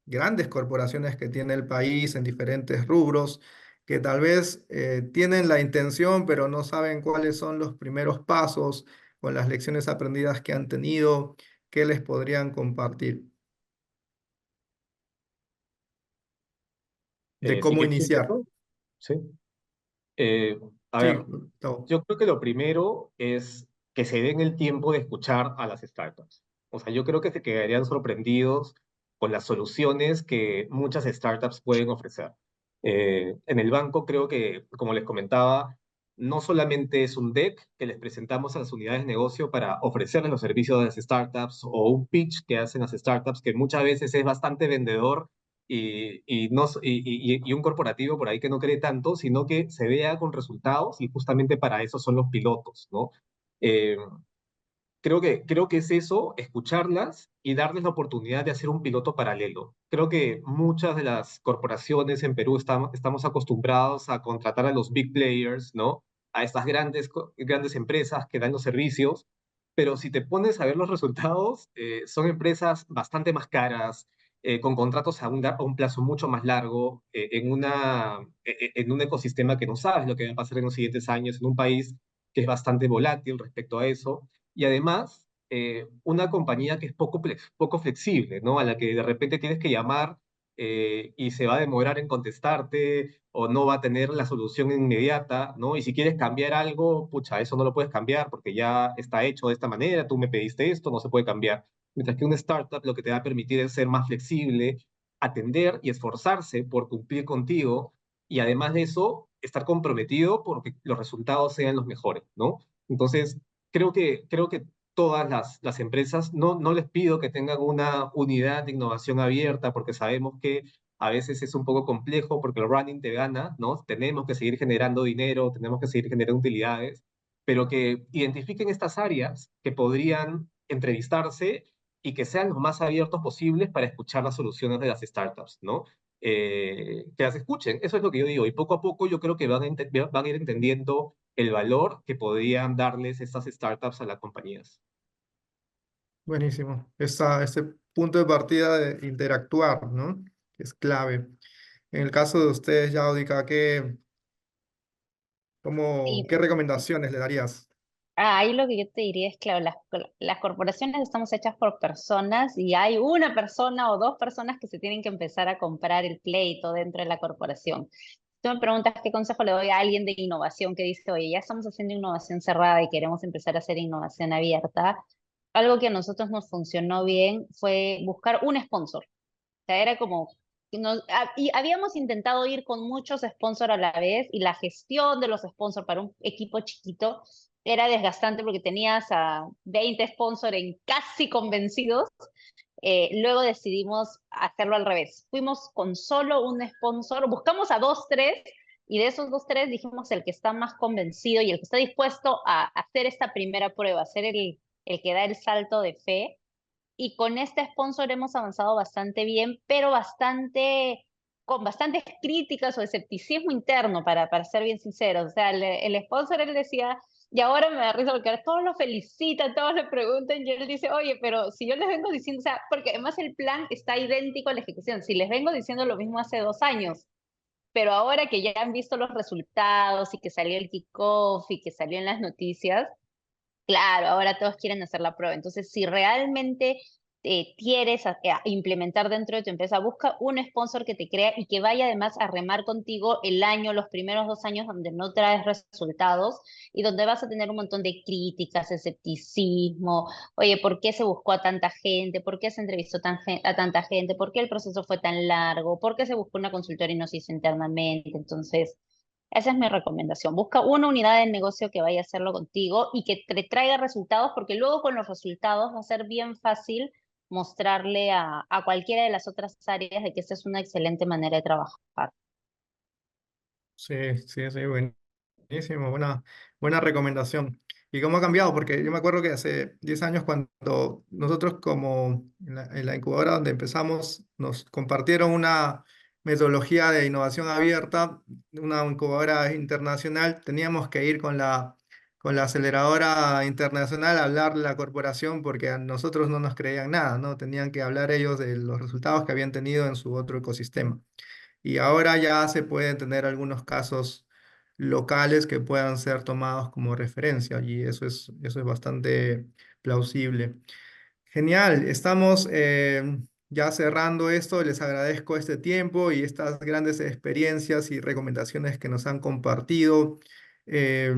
grandes corporaciones que tiene el país en diferentes rubros, que tal vez tienen la intención, pero no saben cuáles son los primeros pasos con las lecciones aprendidas que han tenido? ¿Qué les podrían compartir de ¿Sí cómo quieres iniciar? empiezo? Sí. Eh, a Sí, ver, Gustavo. yo creo que lo primero es que se den el tiempo de escuchar a las startups. O sea, yo creo que se quedarían sorprendidos con las soluciones que muchas startups pueden ofrecer. En el banco creo que, como les comentaba, no solamente es un deck que les presentamos a las unidades de negocio para ofrecerles los servicios de las startups o un pitch que hacen las startups que muchas veces es bastante vendedor no, y un corporativo por ahí que no cree tanto, sino que se vea con resultados y justamente para eso son los pilotos, ¿no? Eh, creo que es eso, escucharlas y darles la oportunidad de hacer un piloto paralelo. Creo que muchas de las corporaciones en Perú estamos acostumbrados a contratar a los big players, ¿no? a estas grandes empresas que dan los servicios, pero si te pones a ver los resultados, son empresas bastante más caras, con contratos a un plazo mucho más largo, en un ecosistema que no sabes lo que va a pasar en los siguientes años, en un país que es bastante volátil respecto a eso, y además una compañía que es poco flexible, ¿no? A la que de repente tienes que llamar y se va a demorar en contestarte o no va a tener la solución inmediata, ¿no? Y si quieres cambiar algo, pucha, eso no lo puedes cambiar porque ya está hecho de esta manera, tú me pediste esto, no se puede cambiar. Mientras que una startup lo que te va a permitir es ser más flexible, atender y esforzarse por cumplir contigo y además de eso, estar comprometido porque los resultados sean los mejores, ¿no? Entonces, creo que todas las empresas, no les pido que tengan una unidad de innovación abierta porque sabemos que a veces es un poco complejo porque el running te gana, ¿no? Tenemos que seguir generando dinero, tenemos que seguir generando utilidades, pero que identifiquen estas áreas que podrían entrevistarse y que sean los más abiertos posibles para escuchar las soluciones de las startups, ¿no? Que las escuchen, eso es lo que yo digo, y poco a poco yo creo que van a ir entendiendo el valor que podrían darles estas startups a las compañías. Buenísimo. Este punto de partida de interactuar, ¿no? Que es clave. En el caso de ustedes, Yaudica, Sí, ¿qué recomendaciones le darías? ahí lo que yo te diría es, claro, las corporaciones estamos hechas por personas y hay una persona o dos personas que se tienen que empezar a comprar el pleito dentro de la corporación. Tú me preguntas qué consejo le doy a alguien de innovación que dice, oye, ya estamos haciendo innovación cerrada y queremos empezar a hacer innovación abierta. Algo que a nosotros nos funcionó bien fue buscar un sponsor. O sea, era como, y habíamos intentado ir con muchos sponsors a la vez y la gestión de los sponsors para un equipo chiquito era desgastante porque tenías a 20 sponsors en casi convencidos. Luego decidimos hacerlo al revés. Fuimos con solo un sponsor, buscamos a dos, tres, y de esos dos, tres dijimos el que está más convencido y el que está dispuesto a hacer esta primera prueba, hacer el que da el salto de fe, y con este sponsor hemos avanzado bastante bien, pero con bastantes críticas o escepticismo interno, para ser bien sinceros. O sea, el sponsor, él decía, y ahora me da risa porque ahora todos lo felicitan, todos le preguntan, y él dice, oye, pero si yo les vengo diciendo, o sea, porque además el plan está idéntico a la ejecución, si les vengo diciendo lo mismo hace 2 años, pero ahora que ya han visto los resultados y que salió el kickoff y que salió en las noticias, claro, ahora todos quieren hacer la prueba. Entonces, si realmente quieres implementar dentro de tu empresa, busca un sponsor que te crea y que vaya además a remar contigo el año, los primeros 2 años donde no traes resultados y donde vas a tener un montón de críticas, escepticismo. Oye, ¿por qué se buscó a tanta gente? ¿Por qué se entrevistó a tanta gente? ¿Por qué el proceso fue tan largo? ¿Por qué se buscó una consultora y no se hizo internamente? Entonces, esa es mi recomendación. Busca una unidad de negocio que vaya a hacerlo contigo y que te traiga resultados, porque luego con los resultados va a ser bien fácil mostrarle a cualquiera de las otras áreas de que esta es una excelente manera de trabajar. Sí, sí, sí, buenísimo, buena recomendación. ¿Y cómo ha cambiado? Porque yo me acuerdo que hace 10 años cuando nosotros como en la incubadora donde empezamos nos compartieron una metodología de innovación abierta, una incubadora internacional, teníamos que ir con la aceleradora internacional a hablarle a la corporación porque a nosotros no nos creían nada, ¿no? Tenían que hablar ellos de los resultados que habían tenido en su otro ecosistema. Y ahora ya se pueden tener algunos casos locales que puedan ser tomados como referencia y eso es bastante plausible. Genial, estamos ya cerrando esto. Les agradezco este tiempo y estas grandes experiencias y recomendaciones que nos han compartido. Eh,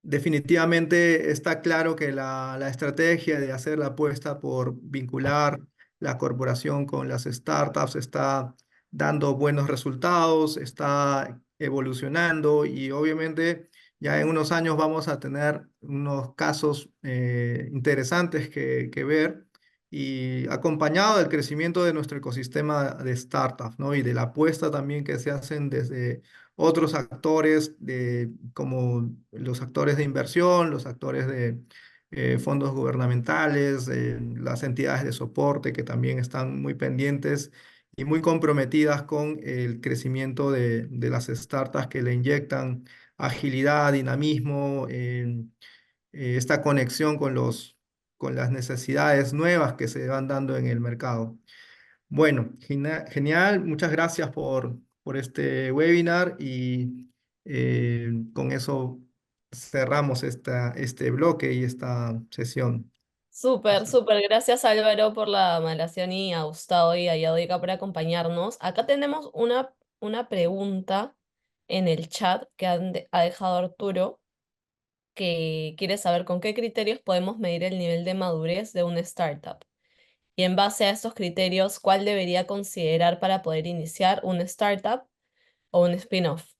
Definitivamente está claro que la estrategia de hacer la apuesta por vincular la corporación con las startups está dando buenos resultados, está evolucionando y obviamente ya en unos años vamos a tener unos casos interesantes que ver y acompañado del crecimiento de nuestro ecosistema de startups, ¿no? Y de la apuesta también que se hacen desde otros actores como los actores de inversión, los actores de fondos gubernamentales, las entidades de soporte que también están muy pendientes y muy comprometidas con el crecimiento de las startups que le inyectan agilidad, dinamismo, esta conexión con las necesidades nuevas que se van dando en el mercado. Bueno, genial, muchas gracias por este webinar y con eso cerramos este bloque y esta sesión. Súper, Así. súper. Gracias Álvaro por la moderación y a Gustavo y a Yadika por acompañarnos. Acá tenemos una pregunta en el chat que ha dejado Arturo, que quiere saber con qué criterios podemos medir el nivel de madurez de una startup. Y en base a estos criterios, ¿cuál debería considerar para poder iniciar una startup o un spin-off?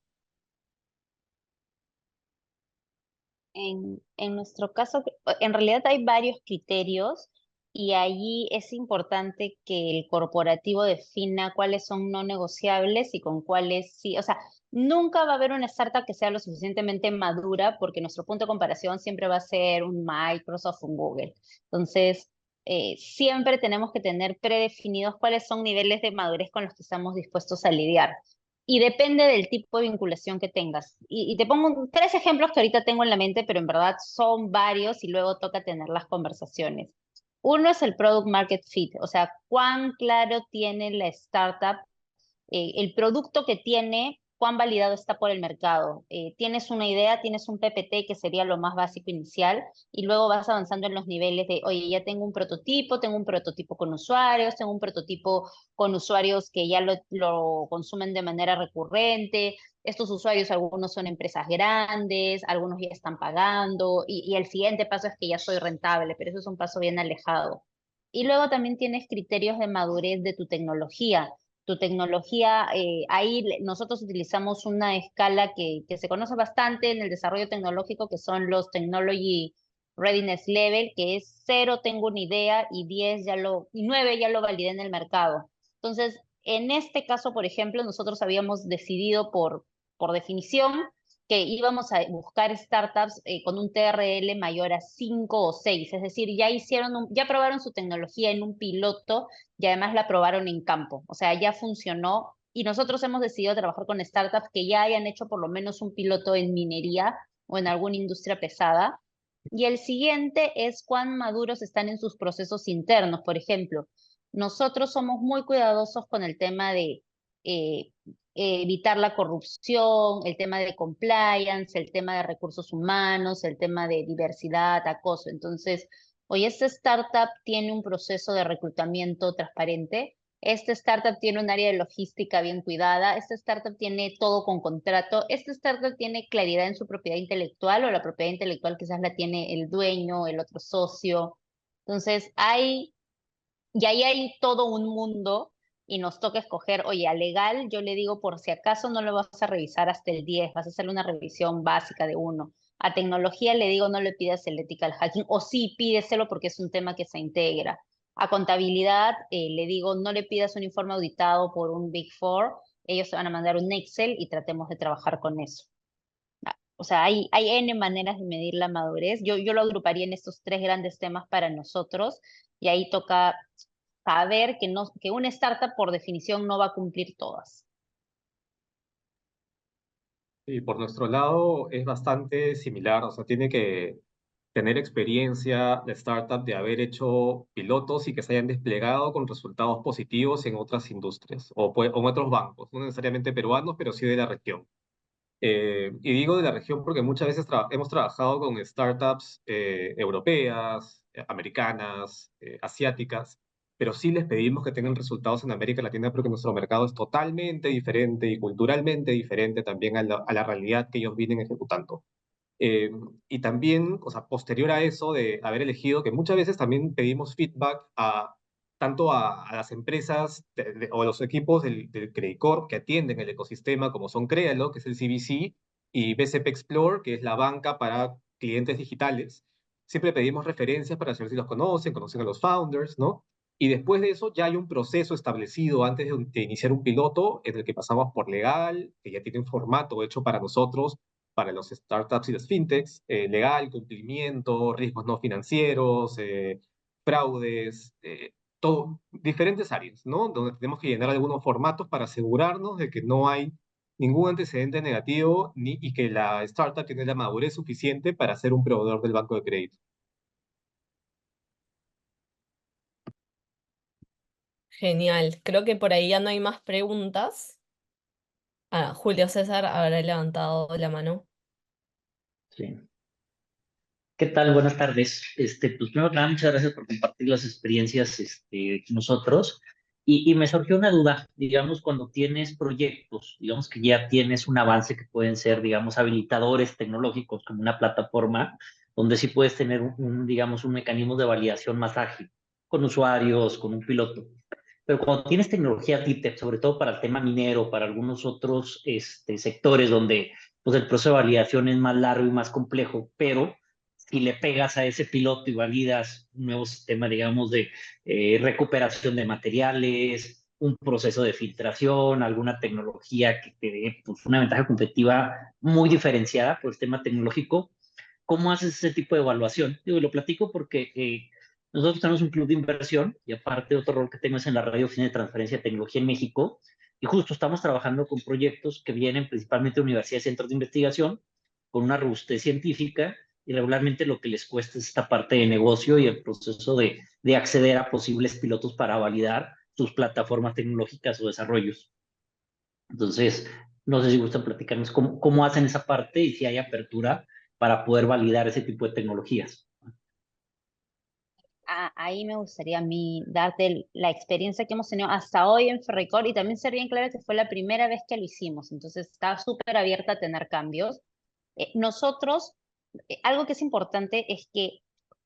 En nuestro caso, en realidad hay varios criterios y allí es importante que el corporativo defina cuáles son no negociables y con cuáles sí. O sea, nunca va a haber una startup que sea lo suficientemente madura porque nuestro punto de comparación siempre va a ser un Microsoft, un Google. Entonces, siempre tenemos que tener predefinidos cuáles son niveles de madurez con los que estamos dispuestos a lidiar y depende del tipo de vinculación que tengas. Y te pongo tres ejemplos que ahorita tengo en la mente, pero en verdad son varios y luego toca tener las conversaciones. Uno es el product market fit, o sea, cuán claro tiene la startup el producto que tiene, cuán validado está por el mercado. Tienes una idea, tienes un PPT que sería lo más básico inicial y luego vas avanzando en los niveles de, oye, ya tengo un prototipo con usuarios, tengo un prototipo con usuarios que ya lo consumen de manera recurrente. Estos usuarios, algunos son empresas grandes, algunos ya están pagando y el siguiente paso es que ya soy rentable, pero eso es un paso bien alejado. Y luego también tienes criterios de madurez de tu tecnología, nosotros utilizamos una escala que se conoce bastante en el desarrollo tecnológico, que son los Technology Readiness Level, que es 0 tengo una idea y 10 y 9 ya lo validé en el mercado. Entonces, en este caso, por ejemplo, nosotros habíamos decidido por definición que íbamos a buscar startups con un TRL mayor a 5 o 6, es decir, ya probaron su tecnología en un piloto y además la probaron en campo, o sea, ya funcionó y nosotros hemos decidido trabajar con startups que ya hayan hecho por lo menos un piloto en minería o en alguna industria pesada. Y el siguiente es cuán maduros están en sus procesos internos. Por ejemplo, nosotros somos muy cuidadosos con el tema de eh, evitar la corrupción, el tema de compliance, el tema de recursos humanos, el tema de diversidad, acoso. Entonces, oye, esta startup tiene un proceso de reclutamiento transparente. Esta startup tiene un área de logística bien cuidada. Esta startup tiene todo con contrato. Esta startup tiene claridad en su propiedad intelectual o la propiedad intelectual quizás la tiene el dueño, el otro socio. Entonces, y ahí hay todo un mundo y nos toca escoger, oye, a legal yo le digo por si acaso no lo vas a revisar hasta el 10, vas a hacer una revisión básica de uno. A tecnología le digo no le pidas el ethical hacking o sí pídeselo porque es un tema que se integra. A contabilidad le digo no le pidas un informe auditado por un Big Four, ellos te van a mandar un Excel y tratemos de trabajar con eso. O sea, hay N maneras de medir la madurez. Yo lo agruparía en estos tres grandes temas para nosotros y ahí toca saber que una startup por definición no va a cumplir todas. Y por nuestro lado es bastante similar, o sea, tiene que tener experiencia de startup de haber hecho pilotos y que se hayan desplegado con resultados positivos en otras industrias o en otros bancos, no necesariamente peruanos, pero sí de la región. Y digo de la región porque muchas veces hemos trabajado con startups europeas, americanas, asiáticas, pero sí les pedimos que tengan resultados en América Latina porque nuestro mercado es totalmente diferente y culturalmente diferente también a la realidad que ellos vienen ejecutando. Eh, y también, o sea, posterior a eso de haber elegido, que muchas veces también pedimos feedback tanto a las empresas o a los equipos del Credit Corp que atienden el ecosistema, como son Créalo, que es el CVC, y BCP Explore, que es la banca para clientes digitales. Siempre pedimos referencias para saber si los conocen a los founders, ¿no? Y después de eso ya hay un proceso establecido antes de iniciar un piloto en el que pasamos por legal, que ya tiene un formato hecho para nosotros, para los startups y las fintechs, legal, cumplimiento, riesgos no financieros, fraudes, todo, diferentes áreas, ¿no? Donde tenemos que llenar algunos formatos para asegurarnos de que no hay ningún antecedente negativo y que la startup tiene la madurez suficiente para ser un proveedor del banco de crédito. Genial. Creo que por ahí ya no hay más preguntas. Ah, Julio César habrá levantado la mano. Sí. ¿Qué tal? Buenas tardes. Pues primero que nada, muchas gracias por compartir las experiencias, con nosotros. Y me surgió una duda, digamos, cuando tienes proyectos, digamos que ya tienes un avance que pueden ser, digamos, habilitadores tecnológicos como una plataforma, donde sí puedes tener digamos, un mecanismo de validación más ágil, con usuarios, con un piloto. Pero cuando tienes tecnología deep tech, sobre todo para el tema minero, para algunos otros sectores donde pues, el proceso de validación es más largo y más complejo, pero si le pegas a ese piloto y validas un nuevo sistema, digamos, de recuperación de materiales, un proceso de filtración, alguna tecnología que te dé pues, una ventaja competitiva muy diferenciada por el tema tecnológico, ¿cómo haces ese tipo de evaluación? Digo, lo platico porque nosotros tenemos un club de inversión y aparte otro rol que tengo es en la Radio Oficina de Transferencia de Tecnología en México y justo estamos trabajando con proyectos que vienen principalmente de universidades y centros de investigación con una robustez científica y regularmente lo que les cuesta es esta parte de negocio y el proceso de acceder a posibles pilotos para validar sus plataformas tecnológicas o desarrollos. Entonces, no sé si gustan platicarnos cómo hacen esa parte y si hay apertura para poder validar ese tipo de tecnologías. Ahí me gustaría a mí darte la experiencia que hemos tenido hasta hoy en Ferricor y también ser bien clara que fue la primera vez que lo hicimos, entonces estaba súper abierta a tener cambios. Nosotros, algo que es importante es que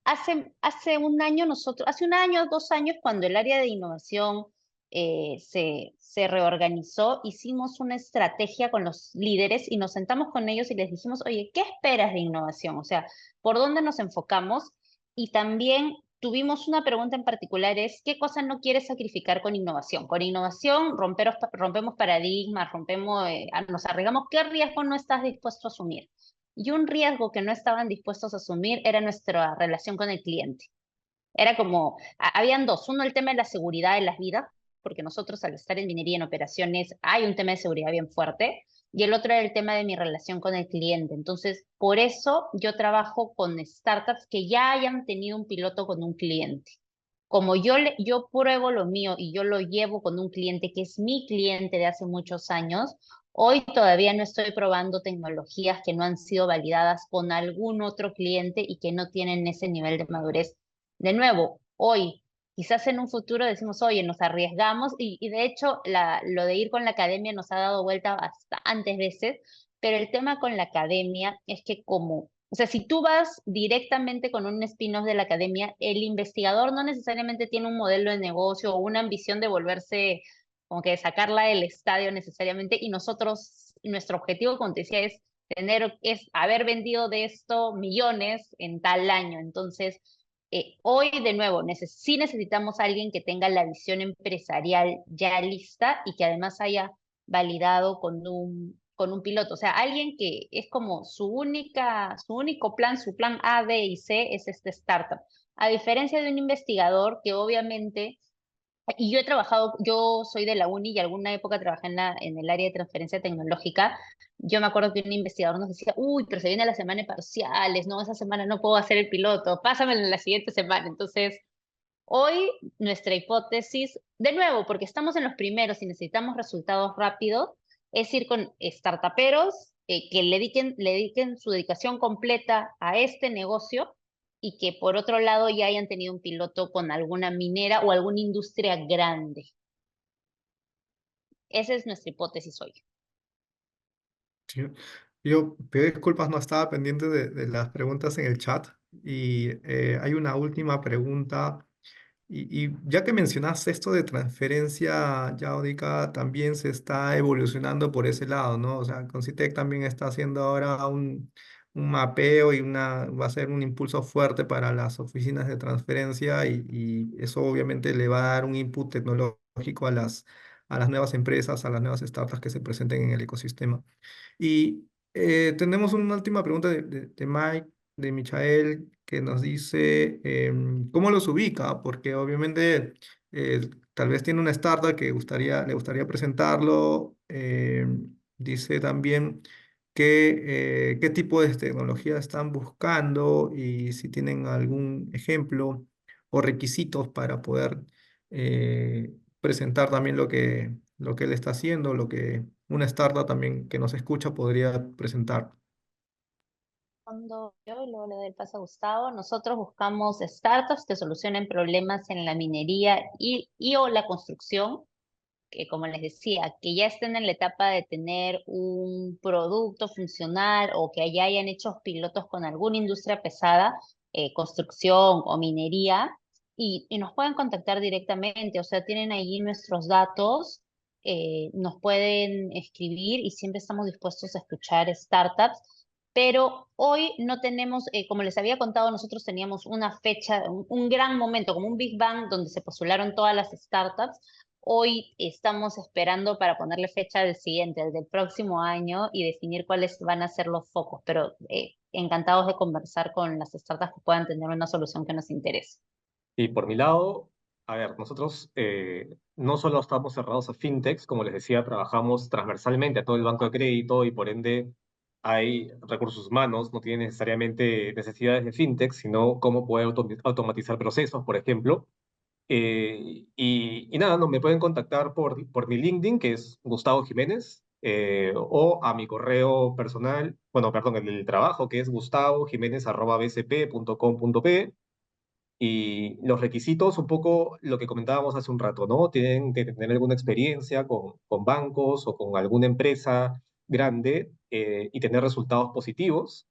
hace un año nosotros, hace un año, 2 años, cuando el área de innovación se reorganizó, hicimos una estrategia con los líderes y nos sentamos con ellos y les dijimos, oye, ¿qué esperas de innovación? O sea, ¿por dónde nos enfocamos? Y también tuvimos una pregunta en particular, es ¿qué cosa no quieres sacrificar con innovación? Con innovación rompemos paradigmas, nos arriesgamos, ¿qué riesgo no estás dispuesto a asumir? Y un riesgo que no estaban dispuestos a asumir era nuestra relación con el cliente. Era como, habían dos, uno el tema de la seguridad de las vidas, porque nosotros al estar en minería en operaciones hay un tema de seguridad bien fuerte, y el otro era el tema de mi relación con el cliente. Entonces, por eso yo trabajo con startups que ya hayan tenido un piloto con un cliente. Como yo pruebo lo mío y yo lo llevo con un cliente que es mi cliente de hace muchos años, hoy todavía no estoy probando tecnologías que no han sido validadas con algún otro cliente y que no tienen ese nivel de madurez. De nuevo, hoy, quizás en un futuro decimos, oye, nos arriesgamos y de hecho lo de ir con la academia nos ha dado vuelta bastantes veces, pero el tema con la academia es que o sea, si tú vas directamente con un spin-off de la academia, el investigador no necesariamente tiene un modelo de negocio o una ambición de volverse, como que sacarla del estadio necesariamente, y nosotros, nuestro objetivo, como te decía, es haber vendido de esto millones en tal año. Entonces, hoy de nuevo, sí necesitamos a alguien que tenga la visión empresarial ya lista y que además haya validado con un piloto. O sea, alguien que es como su único plan, su plan A, B y C es este startup. A diferencia de un investigador que obviamente, y yo soy de la uni y alguna época trabajé en el área de transferencia tecnológica. Yo me acuerdo que un investigador nos decía, uy, pero se viene la semana de parciales, no, esa semana no puedo hacer el piloto, pásamelo en la siguiente semana. Entonces, hoy nuestra hipótesis, de nuevo, porque estamos en los primeros y necesitamos resultados rápidos, es ir con startuperos que le dediquen su dedicación completa a este negocio y que por otro lado ya hayan tenido un piloto con alguna minera o alguna industria grande. Esa es nuestra hipótesis hoy. Sí. Yo pido disculpas, no estaba pendiente de las preguntas en el chat y hay una última pregunta. Y ya que mencionaste esto de transferencia yáudica, también se está evolucionando por ese lado, ¿no? O sea, Concitec también está haciendo ahora un mapeo y va a ser un impulso fuerte para las oficinas de transferencia y eso obviamente le va a dar un input tecnológico a las nuevas empresas, a las nuevas startups que se presenten en el ecosistema. Y tenemos una última pregunta de Mike, de Michael, que nos dice cómo los ubica, porque obviamente tal vez tiene una startup que le gustaría presentarlo, dice también qué tipo de tecnología están buscando y si tienen algún ejemplo o requisitos para poder presentar también lo que él está haciendo, lo que una startup también que nos escucha podría presentar. Cuando yo y luego le doy el paso a Gustavo, nosotros buscamos startups que solucionen problemas en la minería y o la construcción, que como les decía, que ya estén en la etapa de tener un producto funcional o que ya hayan hecho pilotos con alguna industria pesada, construcción o minería, y nos pueden contactar directamente, o sea, tienen ahí nuestros datos, nos pueden escribir y siempre estamos dispuestos a escuchar startups. Pero hoy no tenemos, como les había contado, nosotros teníamos una fecha, un gran momento, como un Big Bang, donde se postularon todas las startups. Hoy estamos esperando para ponerle fecha del siguiente, el del próximo año, y definir cuáles van a ser los focos, pero encantados de conversar con las startups que puedan tener una solución que nos interese. Y por mi lado, a ver, nosotros no solo estamos cerrados a fintechs, como les decía, trabajamos transversalmente a todo el banco de crédito y por ende hay recursos humanos, no tienen necesariamente necesidades de fintechs, sino cómo poder automatizar procesos, por ejemplo. Y nada, no, me pueden contactar por mi LinkedIn, que es Gustavo Jiménez, o a mi correo personal, bueno, perdón, el del trabajo, que es gustavojiménez@bcp.com.p. Y los requisitos, un poco lo que comentábamos hace un rato, ¿no? Tienen que tener alguna experiencia con bancos o con alguna empresa grande y tener resultados positivos.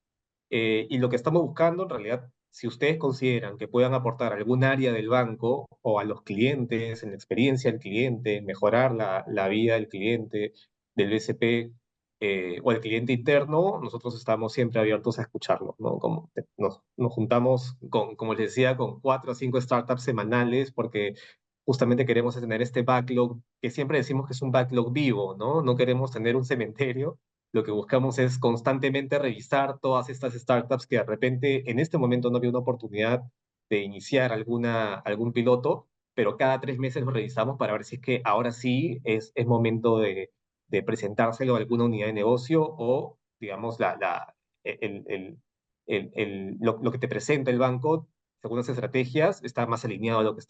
Y lo que estamos buscando, en realidad, si ustedes consideran que puedan aportar a algún área del banco o a los clientes, en la experiencia del cliente, mejorar la vida del cliente, del BCP, o al cliente interno, nosotros estamos siempre abiertos a escucharlos, ¿no? Como nos juntamos con, como les decía, con 4 o 5 startups semanales porque justamente queremos tener este backlog que siempre decimos que es un backlog vivo, ¿no? No queremos tener un cementerio. Lo que buscamos es constantemente revisar todas estas startups que de repente en este momento no había una oportunidad de iniciar algún piloto, pero cada 3 meses lo revisamos para ver si es que ahora sí es momento de presentárselo a alguna unidad de negocio o, digamos, lo que te presenta el banco, según las estrategias, está más alineado a lo que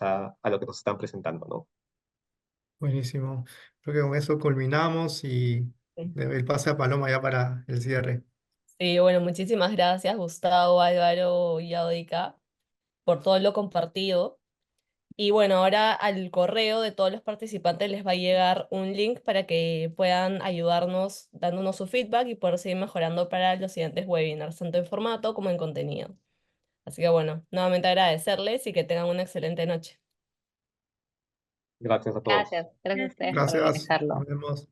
nos están presentando, ¿no? Buenísimo. Creo que con eso culminamos y Sí. le doy el pase a Paloma ya para el cierre. Sí, bueno, muchísimas gracias, Gustavo, Álvaro y Audica, por todo lo compartido. Y bueno, ahora al correo de todos los participantes les va a llegar un link para que puedan ayudarnos dándonos su feedback y poder seguir mejorando para los siguientes webinars, tanto en formato como en contenido. Así que bueno, nuevamente agradecerles y que tengan una excelente noche. Gracias a todos. Gracias, gracias a ustedes por Gracias. organizarlo. Nos vemos.